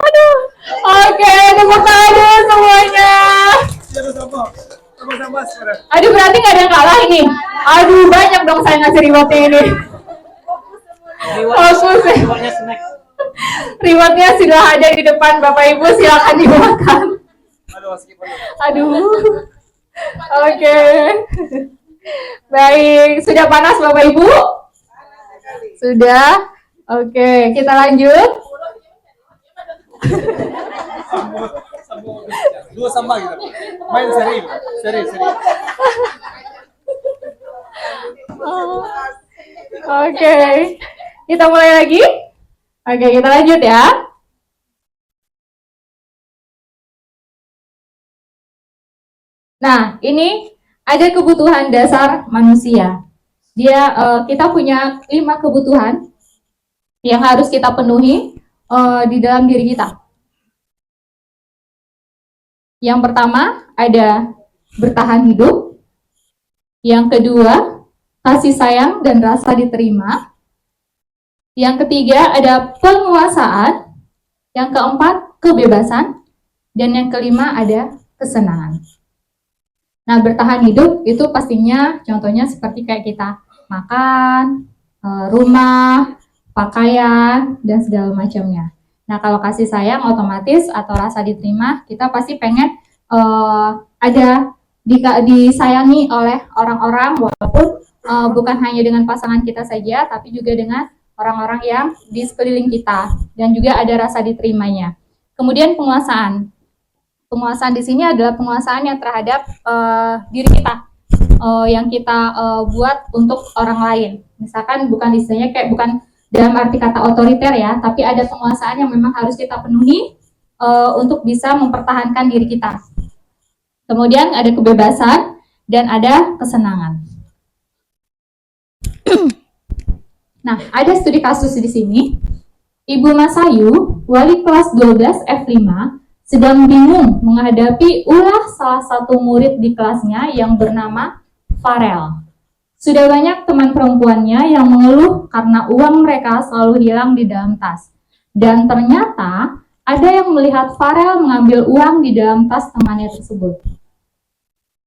Speaker 4: Aduh. Oke, tepuk tangan semuanya.
Speaker 6: Sama sekarang.
Speaker 4: Aduh, berarti nggak ada yang kalah ini. Aduh, banyak dong saya ngasih rewardnya ini. Fokus ya. Rewardnya sudah ada di depan Bapak Ibu, silakan dimakan. Aduh. Oke. Baik, sudah panas Bapak Ibu? Sudah. Oke, kita lanjut.
Speaker 6: Dua sama gitu. Main seri.
Speaker 4: Oke. Kita mulai lagi. Oke, kita lanjut ya. Nah, ini ada kebutuhan dasar manusia. Kita punya 5 kebutuhan yang harus kita penuhi di dalam diri kita. Yang pertama ada bertahan hidup. Yang kedua, kasih sayang dan rasa diterima. Yang ketiga ada penguasaan. Yang keempat, kebebasan. Dan yang kelima ada kesenangan. Nah, bertahan hidup itu pastinya contohnya seperti kayak kita makan, rumah, pakaian, dan segala macamnya. Nah, kalau kasih sayang otomatis atau rasa diterima, kita pasti pengen ada disayangi oleh orang-orang, walaupun bukan hanya dengan pasangan kita saja, tapi juga dengan orang-orang yang di sekeliling kita, dan juga ada rasa diterimanya. Kemudian penguasaan. Penguasaan di sini adalah penguasaan yang terhadap diri kita, yang kita buat untuk orang lain. Misalkan bukan istilahnya kayak bukan dalam arti kata otoriter ya, tapi ada penguasaan yang memang harus kita penuhi untuk bisa mempertahankan diri kita. Kemudian ada kebebasan dan ada kesenangan. Nah, ada studi kasus di sini. Ibu Masayu, wali kelas 12 F5, sedang bingung menghadapi ulah salah satu murid di kelasnya yang bernama Farel. Sudah banyak teman perempuannya yang mengeluh karena uang mereka selalu hilang di dalam tas. Dan ternyata ada yang melihat Farel mengambil uang di dalam tas temannya tersebut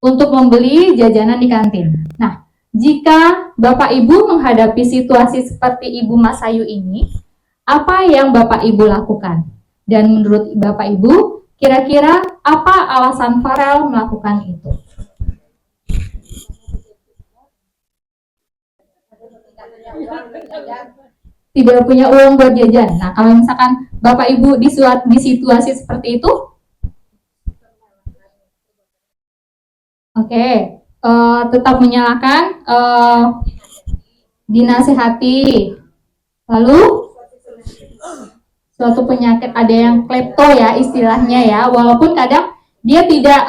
Speaker 4: untuk membeli jajanan di kantin. Nah, jika Bapak Ibu menghadapi situasi seperti Ibu Masayu ini, apa yang Bapak Ibu lakukan? Dan menurut Bapak Ibu, kira-kira apa alasan Farel melakukan itu? Tidak punya uang buat jajan. Nah, kalau misalkan Bapak Ibu di situasi seperti itu, oke, tetap menyalahkan, dinasehati. Lalu suatu penyakit, ada yang klepto ya istilahnya ya, walaupun kadang dia tidak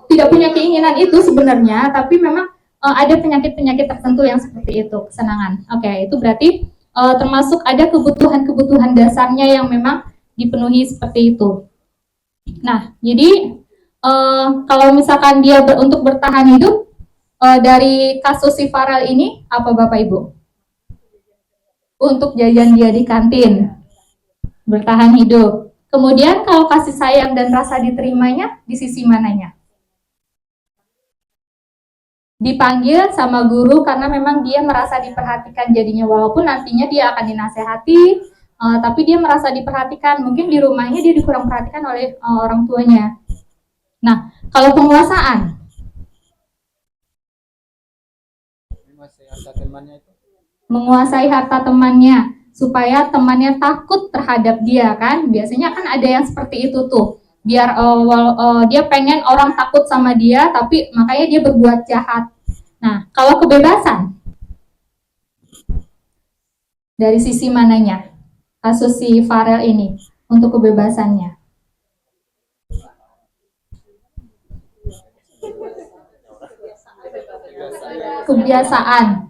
Speaker 4: tidak punya keinginan itu sebenarnya, tapi memang ada penyakit-penyakit tertentu yang seperti itu, kesenangan. Oke, itu berarti termasuk ada kebutuhan-kebutuhan dasarnya yang memang dipenuhi seperti itu. Nah, jadi kalau misalkan dia untuk bertahan hidup, dari kasus si Farel ini, apa Bapak Ibu? Untuk jajan dia di kantin, bertahan hidup. Kemudian kalau kasih sayang dan rasa diterimanya, di sisi mananya? Dipanggil sama guru karena memang dia merasa diperhatikan jadinya, walaupun nantinya dia akan dinasehati, tapi dia merasa diperhatikan. Mungkin di rumahnya dia dikurang perhatikan oleh orang tuanya. Nah, kalau penguasaan, menguasai harta temannya supaya temannya takut terhadap dia, kan? Biasanya kan ada yang seperti itu tuh. Biar dia pengen orang takut sama dia, tapi makanya dia berbuat jahat. Nah, kalau kebebasan, dari sisi mananya kasus si Farel ini untuk kebebasannya? Kebiasaan.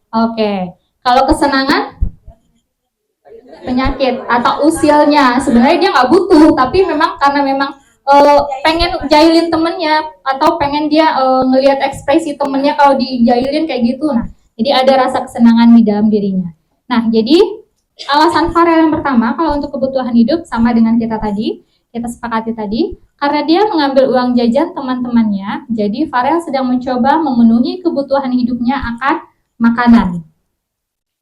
Speaker 4: Oke. Kalau kesenangan? Penyakit atau usilnya. Sebenarnya dia nggak butuh, tapi memang karena memang pengen jailin temennya, atau pengen dia ngelihat ekspresi temennya kalau dijailin kayak gitu. Nah, jadi ada rasa kesenangan di dalam dirinya. Nah, jadi alasan Farel yang pertama, kalau untuk kebutuhan hidup sama dengan kita sepakati tadi, karena dia mengambil uang jajan teman-temannya, jadi Farel sedang mencoba memenuhi kebutuhan hidupnya akan makanan.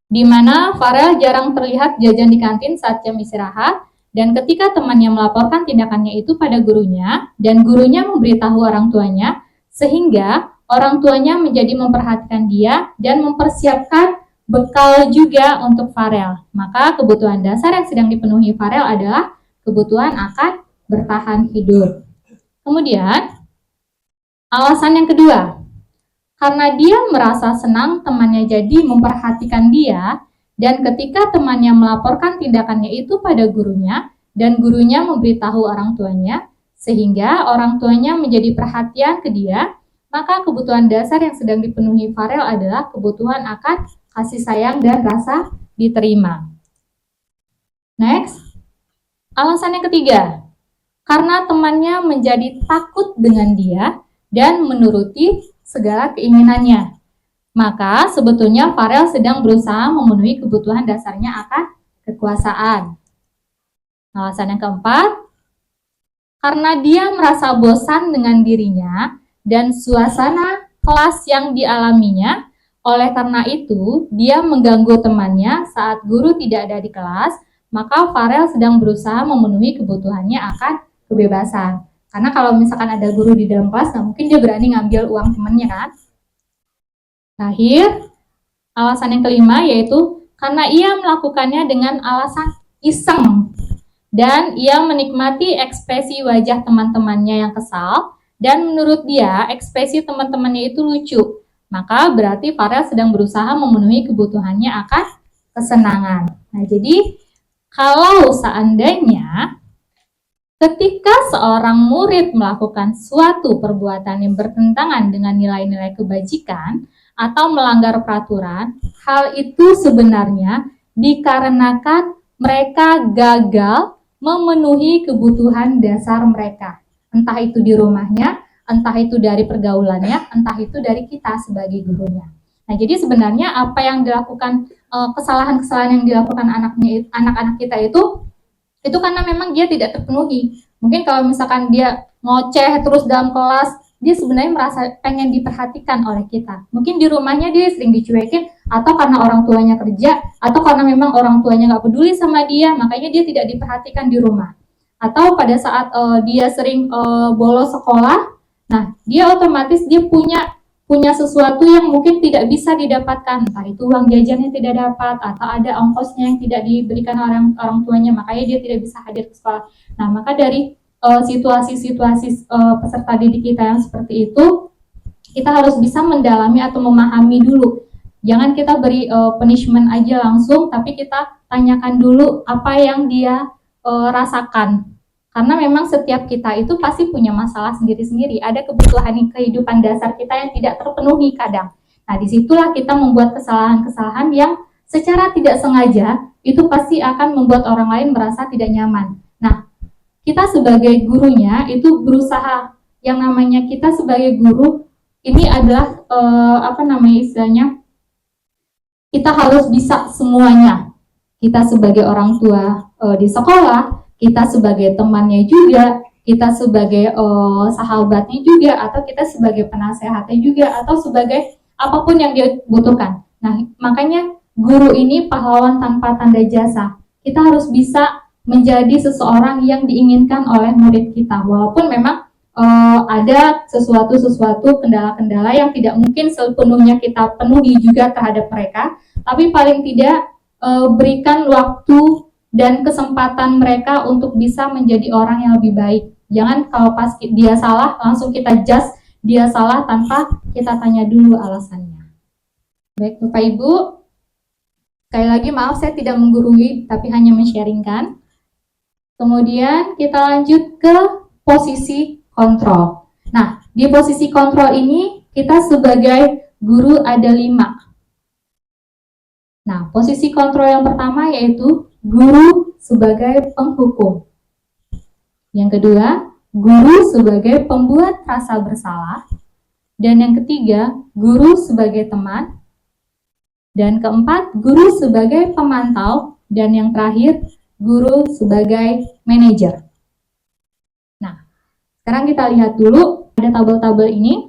Speaker 4: Di mana Farel jarang terlihat jajan di kantin saat jam istirahat, dan ketika temannya melaporkan tindakannya itu pada gurunya, dan gurunya memberitahu orang tuanya, sehingga orang tuanya menjadi memperhatikan dia dan mempersiapkan bekal juga untuk Farel. Maka kebutuhan dasar yang sedang dipenuhi Farel adalah kebutuhan akan bertahan hidup. Kemudian, alasan yang kedua, karena dia merasa senang temannya jadi memperhatikan dia, dan ketika temannya melaporkan tindakannya itu pada gurunya, dan gurunya memberitahu orang tuanya, sehingga orang tuanya menjadi perhatian ke dia, maka kebutuhan dasar yang sedang dipenuhi Farel adalah kebutuhan akan kasih sayang dan rasa diterima. Next, alasan yang ketiga, karena temannya menjadi takut dengan dia dan menuruti segala keinginannya. Maka sebetulnya Farel sedang berusaha memenuhi kebutuhan dasarnya akan kekuasaan. Alasan yang keempat, karena dia merasa bosan dengan dirinya dan suasana kelas yang dialaminya, oleh karena itu dia mengganggu temannya saat guru tidak ada di kelas, maka Farel sedang berusaha memenuhi kebutuhannya akan kebebasan. Karena kalau misalkan ada guru di dalam kelas, nggak mungkin dia berani ngambil uang temannya, kan? Terakhir, alasan yang kelima yaitu karena ia melakukannya dengan alasan iseng dan ia menikmati ekspresi wajah teman-temannya yang kesal, dan menurut dia ekspresi teman-temannya itu lucu. Maka berarti Farel sedang berusaha memenuhi kebutuhannya akan kesenangan. Nah, jadi kalau seandainya ketika seorang murid melakukan suatu perbuatan yang bertentangan dengan nilai-nilai kebajikan atau melanggar peraturan, hal itu sebenarnya dikarenakan mereka gagal memenuhi kebutuhan dasar mereka. Entah itu di rumahnya entah itu dari pergaulannya, entah itu dari kita sebagai gurunya. Nah, jadi sebenarnya apa yang dilakukan, kesalahan-kesalahan yang dilakukan anak-anak kita itu karena memang dia tidak terpenuhi. Mungkin kalau misalkan dia ngoceh terus dalam kelas, dia sebenarnya merasa pengen diperhatikan oleh kita. Mungkin di rumahnya dia sering dicuekin, atau karena orang tuanya kerja, atau karena memang orang tuanya nggak peduli sama dia, makanya dia tidak diperhatikan di rumah. Atau pada saat dia sering bolos sekolah, nah dia otomatis dia punya sesuatu yang mungkin tidak bisa didapatkan, entah itu uang jajannya tidak dapat, atau ada ongkosnya yang tidak diberikan orang tuanya, makanya dia tidak bisa hadir ke sekolah. Nah, maka dari situasi-situasi peserta didik kita yang seperti itu, kita harus bisa mendalami atau memahami dulu. Jangan kita beri punishment aja langsung, tapi kita tanyakan dulu apa yang dia rasakan. Karena memang setiap kita itu pasti punya masalah sendiri-sendiri. Ada kebutuhan kehidupan dasar kita yang tidak terpenuhi kadang. Nah, disitulah kita membuat kesalahan-kesalahan yang secara tidak sengaja itu pasti akan membuat orang lain merasa tidak nyaman. Nah, kita sebagai gurunya itu berusaha, yang namanya kita sebagai guru ini adalah istilahnya, kita harus bisa semuanya. Kita sebagai orang tua di sekolah, kita sebagai temannya juga, kita sebagai sahabatnya juga, atau kita sebagai penasehatnya juga, atau sebagai apapun yang dia butuhkan. Nah, makanya guru ini pahlawan tanpa tanda jasa. Kita harus bisa menjadi seseorang yang diinginkan oleh murid kita, walaupun memang ada sesuatu kendala-kendala yang tidak mungkin sepenuhnya kita penuhi juga terhadap mereka, tapi paling tidak berikan waktu dan kesempatan mereka untuk bisa menjadi orang yang lebih baik. Jangan kalau pas dia salah langsung kita judge dia salah tanpa kita tanya dulu alasannya. Baik Bapak Ibu, sekali lagi maaf saya tidak menggurui tapi hanya men-sharingkan. Kemudian kita lanjut ke posisi kontrol. Nah, di posisi kontrol ini kita sebagai guru ada 5. Nah, posisi kontrol yang pertama yaitu guru sebagai penghukum. Yang kedua, guru sebagai pembuat rasa bersalah. Dan yang ketiga, guru sebagai teman. Dan keempat, guru sebagai pemantau. Dan yang terakhir, guru sebagai manajer. Nah, sekarang kita lihat dulu ada tabel-tabel ini.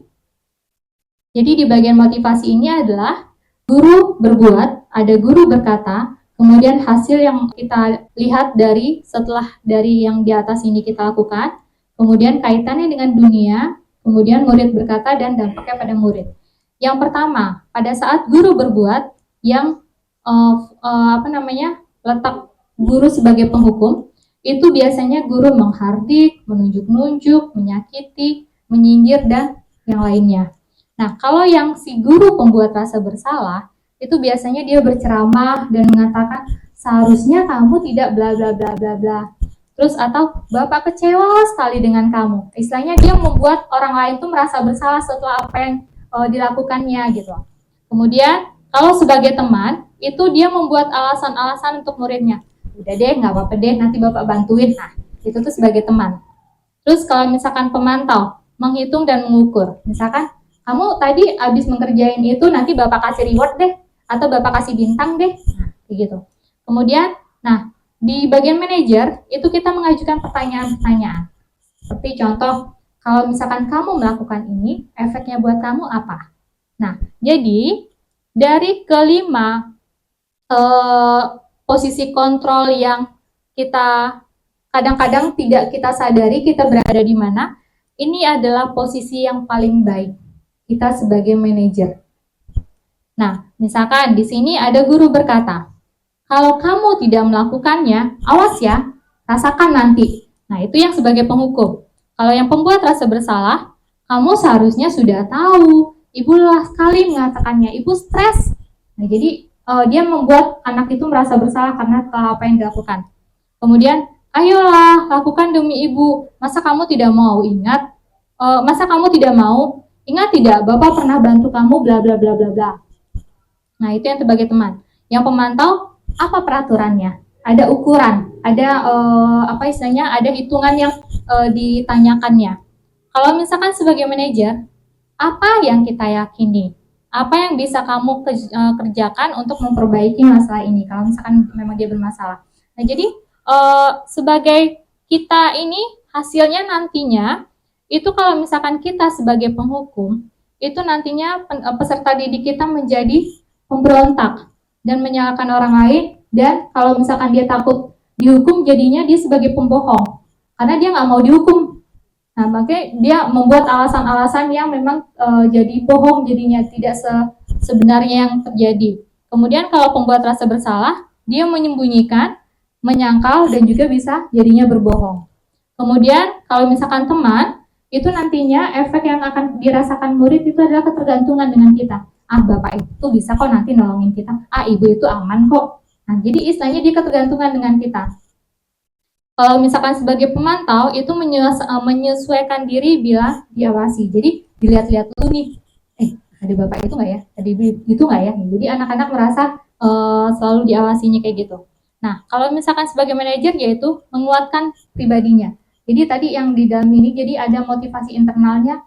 Speaker 4: Jadi di bagian motivasi ini adalah guru berbuat, ada guru berkata, kemudian hasil yang kita lihat setelah dari yang di atas ini kita lakukan, kemudian kaitannya dengan dunia, kemudian murid berkata dan dampaknya pada murid. Yang pertama, pada saat guru berbuat, yang letak guru sebagai penghukum, itu biasanya guru menghardik, menunjuk-nunjuk, menyakiti, menyindir, dan yang lainnya. Nah, kalau yang si guru pembuat rasa bersalah, itu biasanya dia berceramah dan mengatakan, seharusnya kamu tidak bla bla bla bla bla. Terus atau Bapak kecewa sekali dengan kamu. Istilahnya dia membuat orang lain tuh merasa bersalah setelah apa yang dilakukannya gitu. Kemudian kalau sebagai teman, itu dia membuat alasan-alasan untuk muridnya. Udah deh, nggak apa-apa deh, nanti Bapak bantuin. Nah, itu tuh sebagai teman. Terus kalau misalkan pemantau, menghitung dan mengukur. Misalkan, kamu tadi habis mengerjain itu, nanti Bapak kasih reward deh, atau Bapak kasih bintang deh. Nah, kayak gitu. Kemudian, nah, di bagian manajer, itu kita mengajukan pertanyaan-pertanyaan. Seperti contoh, kalau misalkan kamu melakukan ini, efeknya buat kamu apa? Nah, jadi, dari kelima posisi kontrol yang kita kadang-kadang tidak kita sadari kita berada di mana, ini adalah posisi yang paling baik kita sebagai manajer. Nah, misalkan di sini ada guru berkata, kalau kamu tidak melakukannya, awas ya, rasakan nanti. Nah, itu yang sebagai penghukum. Kalau yang pembuat rasa bersalah, kamu seharusnya sudah tahu. Ibu lelah sekali mengatakannya, ibu stres. Nah, jadi dia membuat anak itu merasa bersalah karena telah apa yang dilakukan. Kemudian, ayolah, lakukan demi ibu. Masa kamu tidak mau ingat? Masa kamu tidak mau? Ingat tidak, Bapak pernah bantu kamu, bla bla bla bla bla. Nah, itu yang sebagai teman. Yang pemantau, apa peraturannya? Ada ukuran, ada ada hitungan yang ditanyakannya. kalau misalkan sebagai manajer, apa yang kita yakini? Apa yang bisa kamu kerjakan untuk memperbaiki masalah ini? Kalau misalkan memang dia bermasalah. Nah, jadi sebagai kita ini hasilnya nantinya itu kalau misalkan kita sebagai penghukum itu nantinya peserta didik kita menjadi pemberontak dan menyalahkan orang lain, dan kalau misalkan dia takut dihukum jadinya dia sebagai pembohong karena dia nggak mau dihukum. Nah, makanya dia membuat alasan-alasan yang memang jadi bohong, jadinya tidak sebenarnya yang terjadi. Kemudian kalau pembuat rasa bersalah, dia menyembunyikan, menyangkal, dan juga bisa jadinya berbohong. Kemudian kalau misalkan teman, itu nantinya efek yang akan dirasakan murid itu adalah ketergantungan dengan kita. Ah, bapak itu bisa kok nanti nolongin kita. Ah, ibu itu aman kok. Nah, jadi istilahnya dia ketergantungan dengan kita. Kalau misalkan sebagai pemantau itu menyesuaikan diri bila diawasi. Jadi dilihat-lihat dulu nih, ada bapak itu nggak ya? Ada ibu itu nggak ya? Jadi anak-anak merasa selalu diawasinya kayak gitu. Nah, kalau misalkan sebagai manajer yaitu menguatkan pribadinya. Jadi tadi yang di dalam ini jadi ada motivasi internalnya,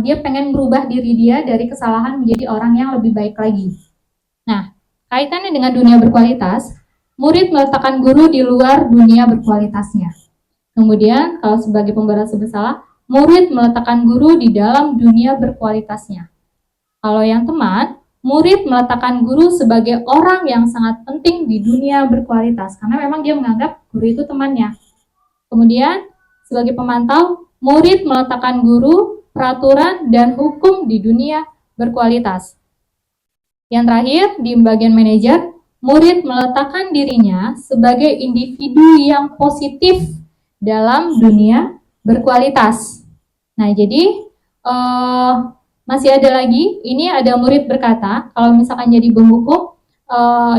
Speaker 4: dia pengen merubah diri dia dari kesalahan menjadi orang yang lebih baik lagi. Nah, kaitannya dengan dunia berkualitas, murid meletakkan guru di luar dunia berkualitasnya. Kemudian, kalau sebagai pembuat rasa bersalah, murid meletakkan guru di dalam dunia berkualitasnya. Kalau yang teman, murid meletakkan guru sebagai orang yang sangat penting di dunia berkualitas, karena memang dia menganggap guru itu temannya. Kemudian, sebagai pemantau, murid meletakkan guru, peraturan, dan hukum di dunia berkualitas. Yang terakhir, di bagian manajer, murid meletakkan dirinya sebagai individu yang positif dalam dunia berkualitas. Nah, jadi masih ada lagi, ini ada murid berkata, kalau misalkan jadi penghukum,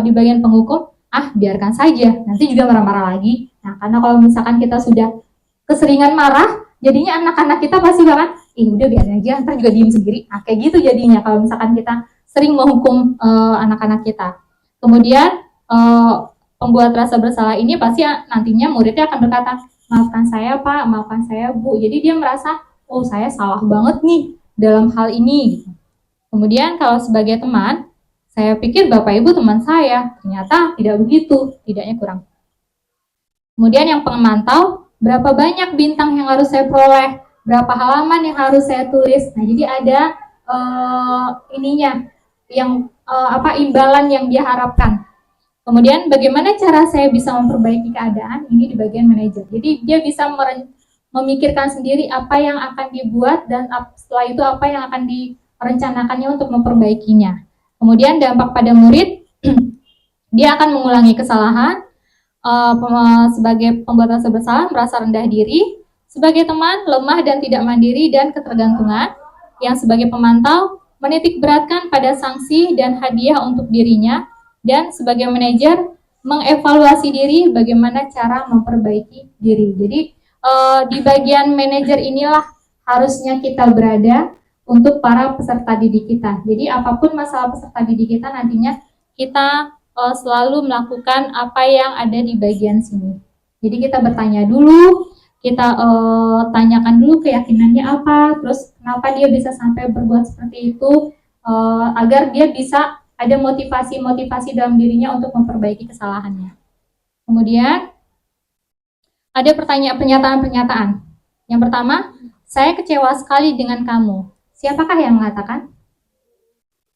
Speaker 4: di bagian penghukum, biarkan saja, nanti juga marah-marah lagi. Nah, karena kalau misalkan kita sudah keseringan marah, jadinya anak-anak kita pasti bahkan, udah biar aja, ntar juga diem sendiri. Nah, kayak gitu jadinya kalau misalkan kita sering menghukum anak-anak kita. Kemudian pembuat rasa bersalah ini pasti nantinya muridnya akan berkata, maafkan saya Pak, maafkan saya Bu. Jadi dia merasa, oh saya salah banget nih dalam hal ini. Kemudian kalau sebagai teman, saya pikir Bapak Ibu teman saya, ternyata tidak begitu, tidaknya kurang. Kemudian yang pemantau, berapa banyak bintang yang harus saya peroleh, berapa halaman yang harus saya tulis. Nah, jadi ada ininya, yang imbalan yang dia harapkan. Kemudian bagaimana cara saya bisa memperbaiki keadaan, ini di bagian manajer. Jadi dia bisa memikirkan sendiri apa yang akan dibuat dan setelah itu apa yang akan direncanakannya untuk memperbaikinya. Kemudian dampak pada murid, dia akan mengulangi kesalahan. Sebagai pembuat rasa bersalah, merasa rendah diri. Sebagai teman, lemah dan tidak mandiri dan ketergantungan. Yang sebagai pemantau, menitik beratkan pada sanksi dan hadiah untuk dirinya. Dan sebagai manajer, mengevaluasi diri bagaimana cara memperbaiki diri. Jadi di bagian manajer inilah harusnya kita berada untuk para peserta didik kita. Jadi apapun masalah peserta didik kita, nantinya kita selalu melakukan apa yang ada di bagian sini. Jadi kita bertanya dulu, kita tanyakan dulu keyakinannya apa, terus kenapa dia bisa sampai berbuat seperti itu, agar dia bisa ada motivasi-motivasi dalam dirinya untuk memperbaiki kesalahannya. Kemudian ada pernyataan-pernyataan. Yang pertama, saya kecewa sekali dengan kamu. Siapakah yang mengatakan?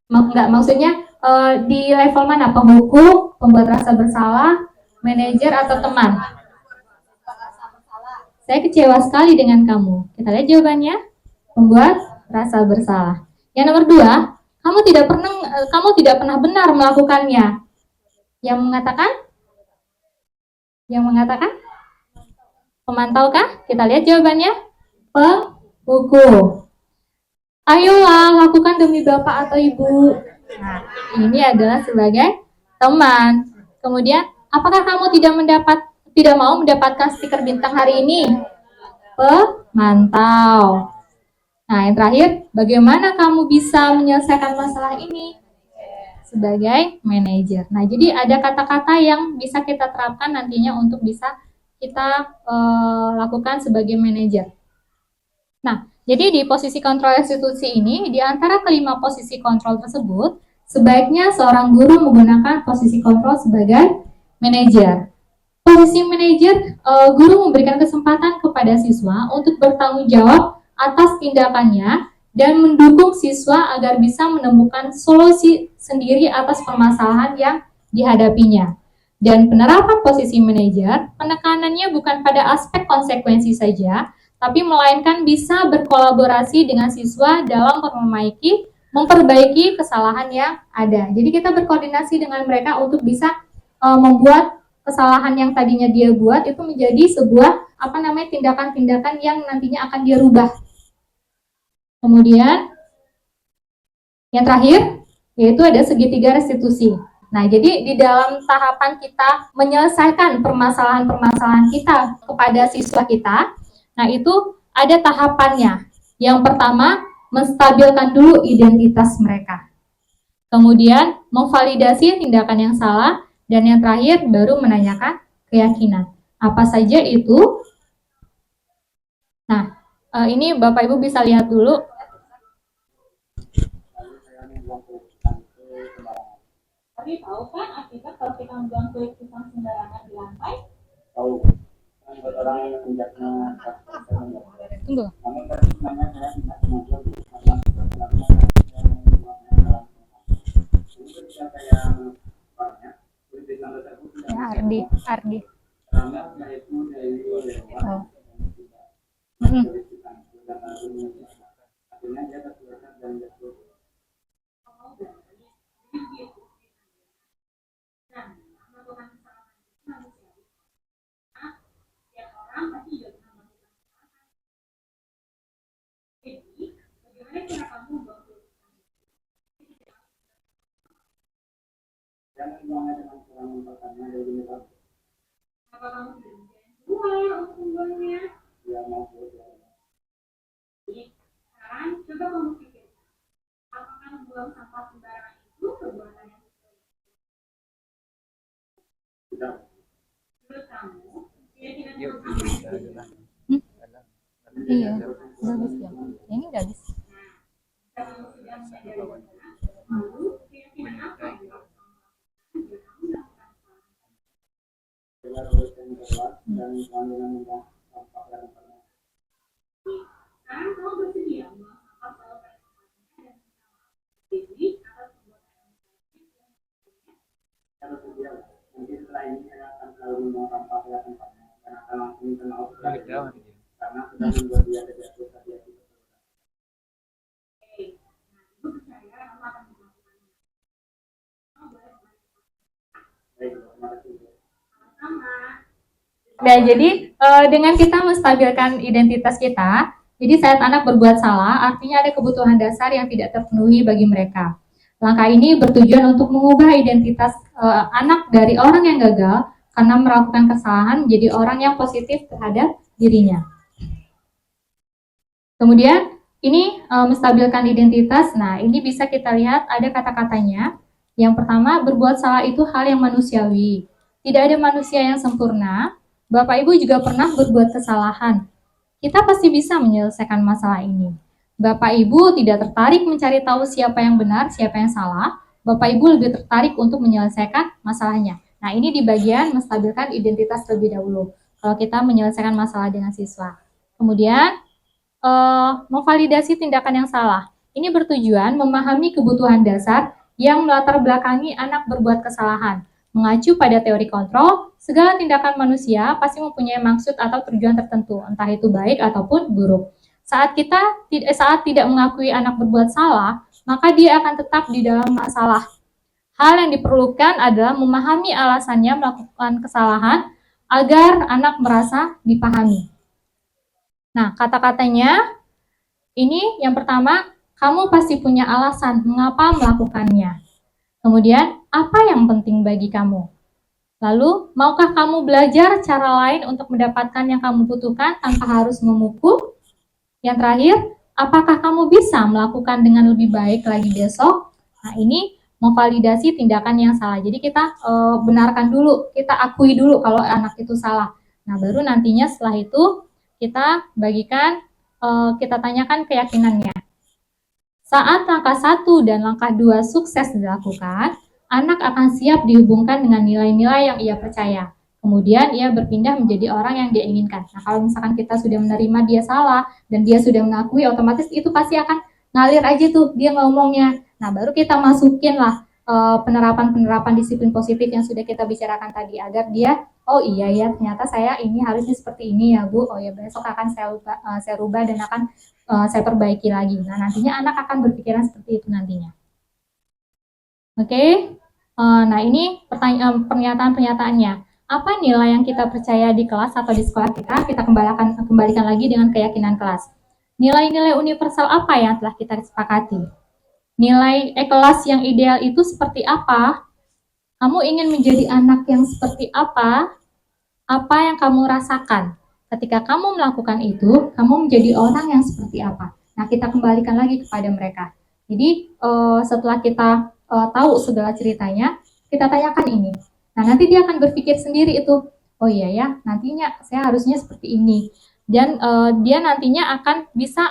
Speaker 4: Maksudnya di level mana? Penghukum, pembuat rasa bersalah, manajer atau teman? Saya kecewa sekali dengan kamu. Kita lihat jawabannya. Pembuat rasa bersalah. Yang nomor 2, kamu tidak pernah benar melakukannya. Yang mengatakan? Yang mengatakan? Pemantau kah? Kita lihat jawabannya. Penghukum. Ayolah, lakukan demi Bapak atau Ibu. Nah, ini adalah sebagai teman. Kemudian, apakah kamu tidak mau mendapatkan stiker bintang hari ini? Pemantau. Nah, yang terakhir, bagaimana kamu bisa menyelesaikan masalah ini? Sebagai manajer. Nah, jadi ada kata-kata yang bisa kita terapkan nantinya untuk bisa kita lakukan sebagai manajer. Nah, Jadi di posisi kontrol restitusi ini, di antara kelima posisi kontrol tersebut, sebaiknya seorang guru menggunakan posisi kontrol sebagai manajer. Posisi manajer, guru memberikan kesempatan kepada siswa untuk bertanggung jawab atas tindakannya dan mendukung siswa agar bisa menemukan solusi sendiri atas permasalahan yang dihadapinya. Dan penerapan posisi manajer, penekanannya bukan pada aspek konsekuensi saja, tapi melainkan bisa berkolaborasi dengan siswa dalam memperbaiki kesalahan yang ada. Jadi kita berkoordinasi dengan mereka untuk bisa membuat kesalahan yang tadinya dia buat itu menjadi sebuah tindakan-tindakan yang nantinya akan dia rubah. Kemudian yang terakhir yaitu ada segitiga restitusi. Nah, jadi di dalam tahapan kita menyelesaikan permasalahan-permasalahan kita kepada siswa kita, nah itu ada tahapannya. Yang pertama, menstabilkan dulu identitas mereka. Kemudian, memvalidasi tindakan yang salah. Dan yang terakhir, baru menanyakan keyakinan. Apa saja itu? Nah, ini Bapak Ibu bisa lihat dulu. Tapi tahu kan akibat kalau kita membuang kulit pisang sembarangan di lantai?
Speaker 6: Tahu. Orang yang menjakna
Speaker 4: Tunggu. Ya, Ardi. Oh.
Speaker 6: Jangan buang dengan kurang mempertanyakan dari mereka.
Speaker 2: Apa kamu sudah menjalin dua untuk membuangnya?
Speaker 6: Ya mau belajar.
Speaker 2: Jadi sekarang coba kamu pikir, apakah membuang sampah sembarangan itu perbuatan yang sesuai?
Speaker 6: Tidak.
Speaker 2: Menurut kamu, keyakinan
Speaker 7: Yuk,
Speaker 2: kamu
Speaker 4: Iya, udah habis ya. Ini udah habis.
Speaker 2: jika kamu sudah menyadari lalu keyakinan apa yang kamu jika kamu melakukan kesalahan?
Speaker 6: Dengan urusan keluar dan kandungan mudah tampak dan pernah.
Speaker 2: Sekarang kamu bersedia membuang sampah selalu pada tempatnya dan diri atas perbuatan yang
Speaker 6: Kalau sedia, nanti setelah ini saya akan selalu membuang sampah pada tempatnya dan akan langsung kenal karena sudah membuat dia tidak suka dia tidak.
Speaker 2: ibu percaya kamu akan melakukannya. Kamu boleh kembali.
Speaker 6: Baik, terima kasih.
Speaker 2: Sama-sama.
Speaker 4: Nah, jadi dengan kita menstabilkan identitas kita, jadi saat anak berbuat salah, artinya ada kebutuhan dasar yang tidak terpenuhi bagi mereka. Langkah ini bertujuan untuk mengubah identitas anak dari orang yang gagal karena melakukan kesalahan menjadi orang yang positif terhadap dirinya. Kemudian ini menstabilkan identitas. Nah, ini bisa kita lihat ada kata-katanya. Yang pertama, berbuat salah itu hal yang manusiawi. Tidak ada manusia yang sempurna. Bapak Ibu juga pernah berbuat kesalahan. Kita pasti bisa menyelesaikan masalah ini. Bapak Ibu tidak tertarik mencari tahu siapa yang benar, siapa yang salah. Bapak Ibu lebih tertarik untuk menyelesaikan masalahnya. Nah, ini di bagian menstabilkan identitas terlebih dahulu. Kalau kita menyelesaikan masalah dengan siswa. Kemudian, memvalidasi tindakan yang salah. Ini bertujuan memahami kebutuhan dasar yang melatar belakangi anak berbuat kesalahan. Mengacu pada teori kontrol, segala tindakan manusia pasti mempunyai maksud atau tujuan tertentu, entah itu baik ataupun buruk. Saat tidak mengakui anak berbuat salah, maka dia akan tetap di dalam masalah. Hal yang diperlukan adalah memahami alasannya melakukan kesalahan agar anak merasa dipahami. Nah, kata-katanya ini yang pertama, kamu pasti punya alasan mengapa melakukannya. Kemudian, apa yang penting bagi kamu? Lalu, maukah kamu belajar cara lain untuk mendapatkan yang kamu butuhkan tanpa harus memukul? Yang terakhir, apakah kamu bisa melakukan dengan lebih baik lagi besok? Nah, ini memvalidasi tindakan yang salah. Jadi kita benarkan dulu, kita akui dulu kalau anak itu salah. Nah, baru nantinya setelah itu kita bagikan kita tanyakan keyakinannya. Saat langkah 1 dan langkah 2 sukses dilakukan, anak akan siap dihubungkan dengan nilai-nilai yang ia percaya. Kemudian ia berpindah menjadi orang yang dia inginkan. Nah, kalau misalkan kita sudah menerima dia salah dan dia sudah mengakui, otomatis itu pasti akan ngalir aja tuh dia ngomongnya. Nah, baru kita masukin lah penerapan-penerapan disiplin positif yang sudah kita bicarakan tadi agar dia, oh iya ya ternyata saya ini harusnya seperti ini ya Bu. Oh ya besok akan saya rubah dan akan saya perbaiki lagi. Nah, nantinya anak akan berpikiran seperti itu nantinya. Oke. Nah, ini pernyataan-pernyataannya. Apa nilai yang kita percaya di kelas atau di sekolah kita? Kita kembalikan lagi dengan keyakinan kelas. Nilai-nilai universal apa yang telah kita sepakati? Nilai kelas yang ideal itu seperti apa? Kamu ingin menjadi anak yang seperti apa? Apa yang kamu rasakan? Ketika kamu melakukan itu, kamu menjadi orang yang seperti apa? Nah, kita kembalikan lagi kepada mereka. Jadi, setelah kita tahu segala ceritanya, kita tanyakan ini. Nah, nanti dia akan berpikir sendiri itu, oh iya ya, nantinya saya harusnya seperti ini. Dan dia nantinya akan bisa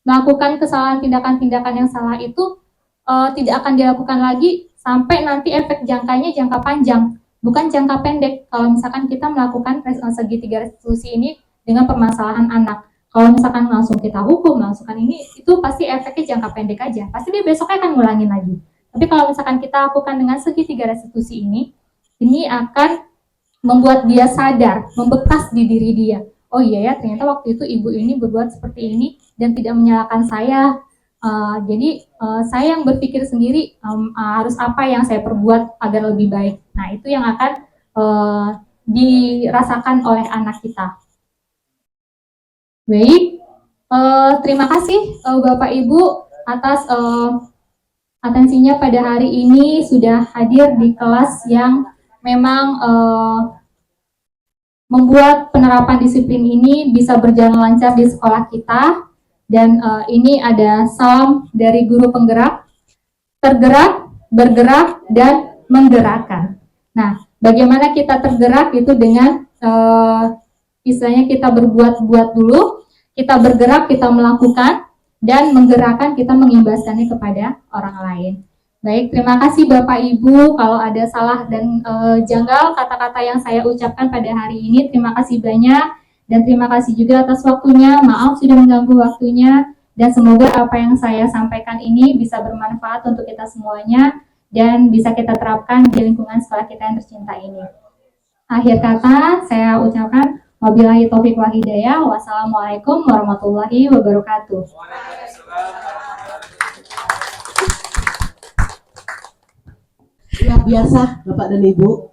Speaker 4: melakukan kesalahan tindakan-tindakan yang salah itu tidak akan dilakukan lagi sampai nanti efek jangkanya jangka panjang, bukan jangka pendek. Kalau misalkan kita melakukan segitiga restitusi ini dengan permasalahan anak, kalau misalkan langsung kita hukum, langsung ini, itu pasti efeknya jangka pendek aja. Pasti dia besoknya akan ngulangin lagi. Tapi kalau misalkan kita lakukan dengan segitiga restitusi ini akan membuat dia sadar, membekas di diri dia. Oh iya ya, ternyata waktu itu ibu ini berbuat seperti ini dan tidak menyalahkan saya. Jadi saya yang berpikir sendiri harus apa yang saya perbuat agar lebih baik. Nah, itu yang akan dirasakan oleh anak kita. Baik, terima kasih Bapak Ibu atas atensinya pada hari ini, sudah hadir di kelas yang memang membuat penerapan disiplin ini bisa berjalan lancar di sekolah kita. Dan ini ada salam dari guru penggerak, tergerak, bergerak, dan menggerakkan. Nah, bagaimana kita tergerak itu dengan istilahnya kita berbuat-buat dulu, kita bergerak, kita melakukan, dan menggerakkan, kita mengimbaskannya kepada orang lain. Baik, terima kasih Bapak Ibu. Kalau ada salah dan janggal kata-kata yang saya ucapkan pada hari ini, terima kasih banyak. Dan terima kasih juga atas waktunya, maaf sudah mengganggu waktunya, dan semoga apa yang saya sampaikan ini bisa bermanfaat untuk kita semuanya, dan bisa kita terapkan di lingkungan sekolah kita yang tercinta ini. Akhir kata, saya ucapkan, wabillahi taufiq wal hidayah, wassalamualaikum warahmatullahi wabarakatuh.
Speaker 3: Ya biasa Bapak dan Ibu,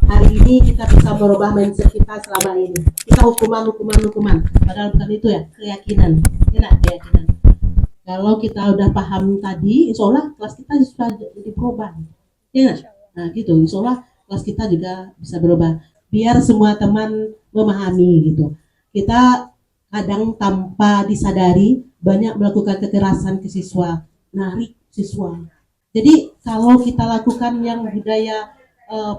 Speaker 3: hari ini kita bisa merubah mindset kita selama ini. Kita hukuman, padahal bukan itu ya, keyakinan. Keyakinan. Kalau kita udah paham tadi, insya Allah kelas kita sudah jadi berubah. Ya, nah gitu, insya Allah kelas kita juga bisa berubah. Biar semua teman memahami gitu. Kita kadang tanpa disadari banyak melakukan kekerasan ke siswa, narik siswa. Jadi kalau kita lakukan yang budaya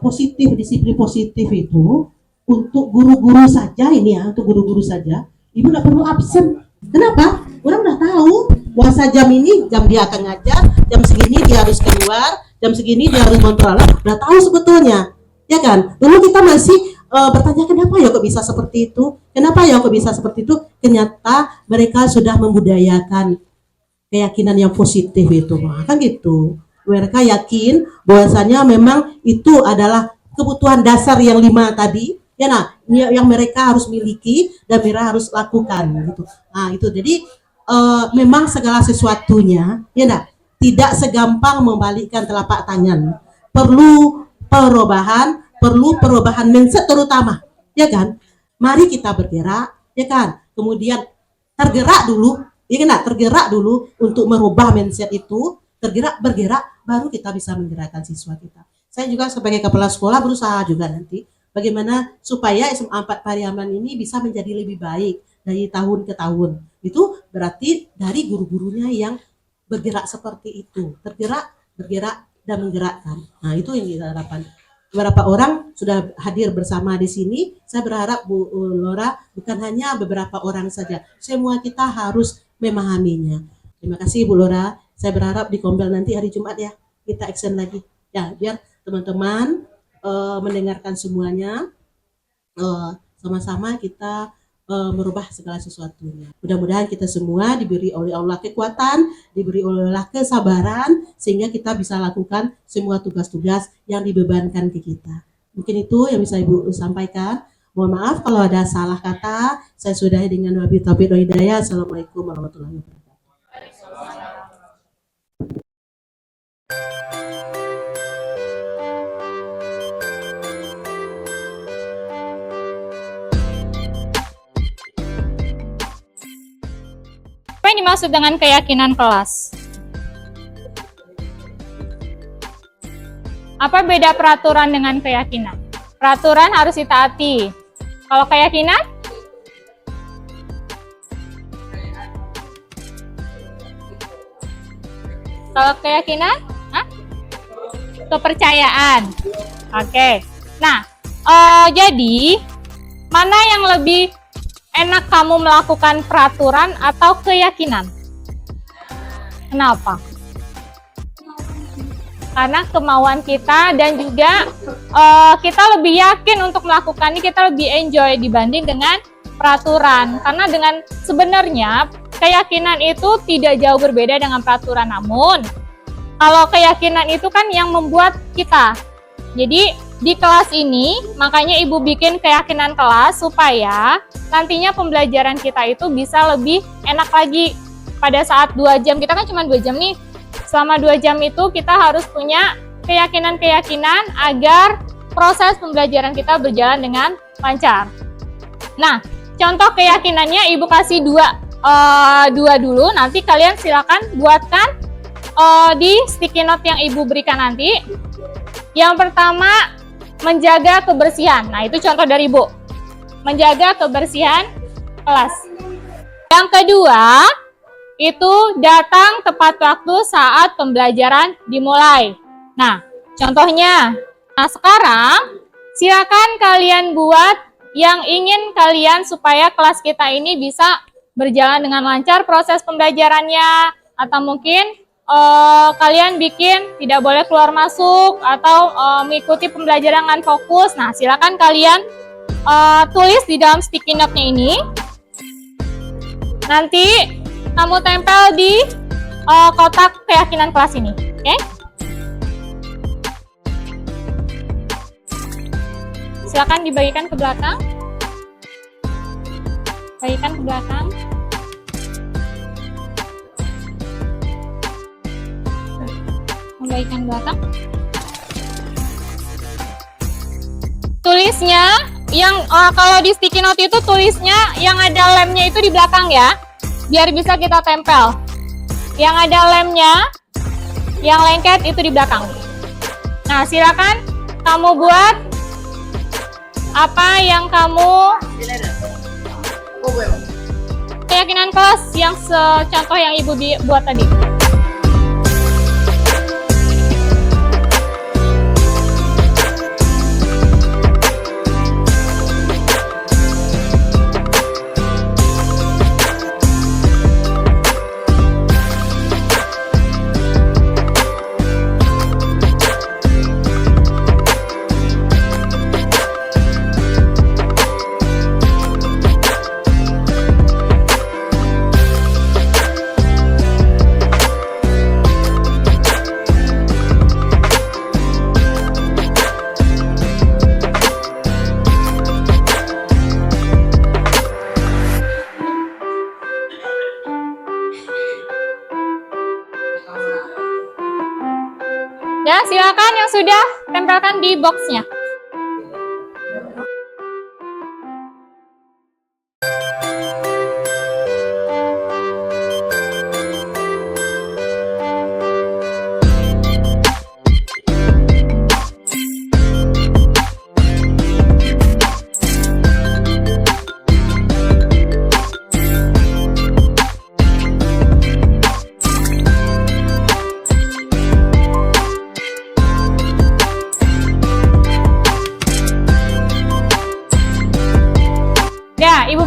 Speaker 3: positif, disiplin positif itu untuk guru-guru saja ini ya, untuk guru-guru saja, ibu nggak perlu absen. Kenapa? Orang udah tahu puasa jam ini, jam dia akan ngajar, jam segini dia harus keluar, jam segini dia harus kontrol. Udah tahu sebetulnya, ya kan? Dulu kita masih bertanya kenapa ya kok bisa seperti itu? Kenapa ya kok bisa seperti itu? Ternyata mereka sudah membudayakan keyakinan yang positif itu, kan gitu. Mereka yakin bahwasanya memang itu adalah kebutuhan dasar yang 5 tadi, ya nah, yang mereka harus miliki dan mereka harus lakukan gitu. Nah, itu jadi memang segala sesuatunya, ya nah, tidak segampang membalikkan telapak tangan. Perlu perubahan mindset terutama, ya kan? Mari kita bergerak, ya kan? Kemudian tergerak dulu, ya kan? Tergerak dulu untuk merubah mindset itu. Bergerak, baru kita bisa menggerakkan siswa kita. Saya juga sebagai kepala sekolah berusaha juga nanti bagaimana supaya SMA 4 Pariaman ini bisa menjadi lebih baik dari tahun ke tahun. Itu berarti dari guru-gurunya yang bergerak seperti itu, tergerak, bergerak, dan menggerakkan. Nah, itu yang kita harapkan. beberapa orang sudah hadir bersama di sini. Saya berharap Bu Lora bukan hanya beberapa orang saja, semua kita harus memahaminya. Terima kasih Bu Lora. Saya berharap di Kombel nanti hari Jumat ya kita action lagi ya, biar teman-teman mendengarkan semuanya, sama-sama kita merubah segala sesuatunya. Mudah-mudahan kita semua diberi oleh Allah kekuatan, diberi oleh Allah kesabaran, sehingga kita bisa lakukan semua tugas-tugas yang dibebankan ke kita. Mungkin itu yang bisa Ibu sampaikan. Mohon maaf kalau ada salah kata. Saya sudahi dengan wabillahi taufiq wal hidayah. Assalamualaikum warahmatullahi wabarakatuh.
Speaker 1: Apa yang dimaksud dengan keyakinan kelas? Apa beda peraturan dengan keyakinan? Peraturan harus ditaati. Kalau keyakinan? Kalau keyakinan? Hah? Kepercayaan. Oke. Nah, jadi mana yang lebih enak kamu melakukan peraturan atau keyakinan? Kenapa? Karena kemauan kita dan juga kita lebih yakin untuk melakukannya, kita lebih enjoy dibanding dengan peraturan. Karena dengan sebenarnya keyakinan itu tidak jauh berbeda dengan peraturan, namun kalau keyakinan itu kan yang membuat kita. Jadi di kelas ini makanya Ibu bikin keyakinan kelas supaya nantinya pembelajaran kita itu bisa lebih enak lagi. Pada saat 2 jam, kita kan cuma 2 jam nih. Selama 2 jam itu kita harus punya keyakinan-keyakinan agar proses pembelajaran kita berjalan dengan lancar. Nah, contoh keyakinannya Ibu kasih dua dulu, nanti kalian silakan buatkan di sticky note yang Ibu berikan nanti. Yang pertama, menjaga kebersihan. Nah, itu contoh dari Ibu. Menjaga kebersihan kelas. Yang kedua, itu datang tepat waktu saat pembelajaran dimulai. Nah, contohnya. Nah, sekarang silakan kalian buat yang ingin kalian supaya kelas kita ini bisa berjalan dengan lancar proses pembelajarannya, atau mungkin kalian bikin tidak boleh keluar masuk atau mengikuti pembelajaran dengan fokus. Nah, silakan kalian tulis di dalam sticky note-nya ini. Nanti kamu tempel di kotak keyakinan kelas ini, oke? Silakan dibagikan ke belakang. Bagikan ke belakang. Membagikan belakang. Tulisnya yang kalau di sticky note itu tulisnya yang ada lemnya itu di belakang ya, biar bisa kita tempel. Yang ada lemnya, yang lengket itu di belakang. Nah, silakan kamu buat apa yang kamu keyakinan kelas yang contoh yang Ibu buat tadi. Ya, silakan yang sudah tempelkan di boxnya.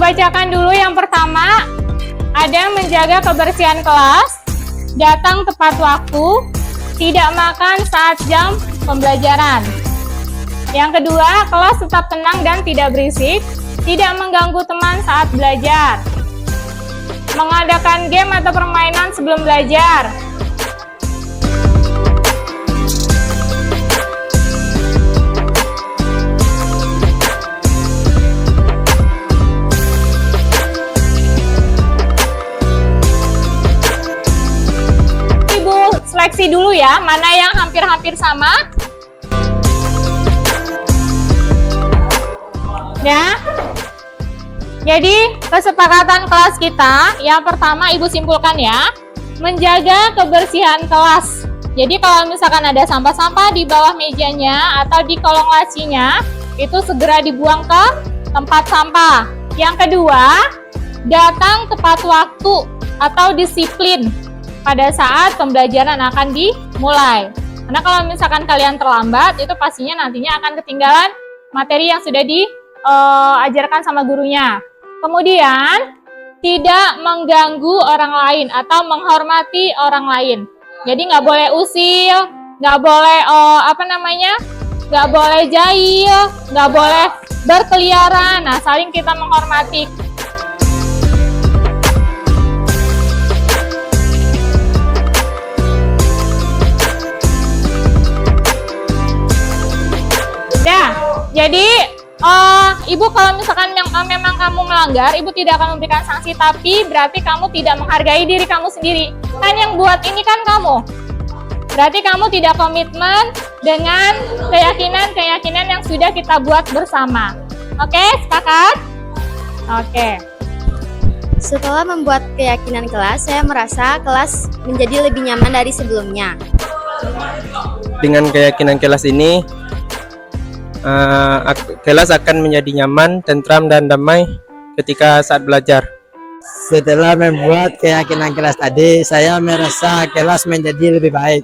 Speaker 1: bacakan dulu yang pertama. Ada menjaga kebersihan kelas, datang tepat waktu, tidak makan saat jam pembelajaran. Yang kedua, kelas tetap tenang dan tidak berisik, tidak mengganggu teman saat belajar, mengadakan game atau permainan sebelum belajar. Seleksi dulu ya, mana yang hampir-hampir sama. Ya. Jadi, kesepakatan kelas kita, yang pertama Ibu simpulkan ya, menjaga kebersihan kelas. Jadi, kalau misalkan ada sampah-sampah di bawah mejanya atau di kolong lacinya, itu segera dibuang ke tempat sampah. Yang kedua, datang tepat waktu atau disiplin pada saat pembelajaran akan dimulai. Karena kalau misalkan kalian terlambat, itu pastinya nantinya akan ketinggalan materi yang sudah diajarkan sama gurunya. Kemudian, tidak mengganggu orang lain atau menghormati orang lain. Jadi nggak boleh usil, nggak boleh nggak boleh jahil, nggak boleh berkeliaran. Nah, saling kita menghormati. Jadi, Ibu kalau misalkan memang kamu melanggar, Ibu tidak akan memberikan sanksi, tapi berarti kamu tidak menghargai diri kamu sendiri. Kan yang buat ini kan kamu. Berarti kamu tidak komitmen dengan keyakinan-keyakinan yang sudah kita buat bersama. Oke, sepakat? Oke.
Speaker 7: Setelah membuat keyakinan kelas, saya merasa kelas menjadi lebih nyaman dari sebelumnya.
Speaker 8: Dengan keyakinan kelas ini, kelas akan menjadi nyaman, tentram, dan damai ketika saat belajar.
Speaker 9: Setelah membuat keyakinan kelas tadi, saya merasa kelas menjadi lebih baik.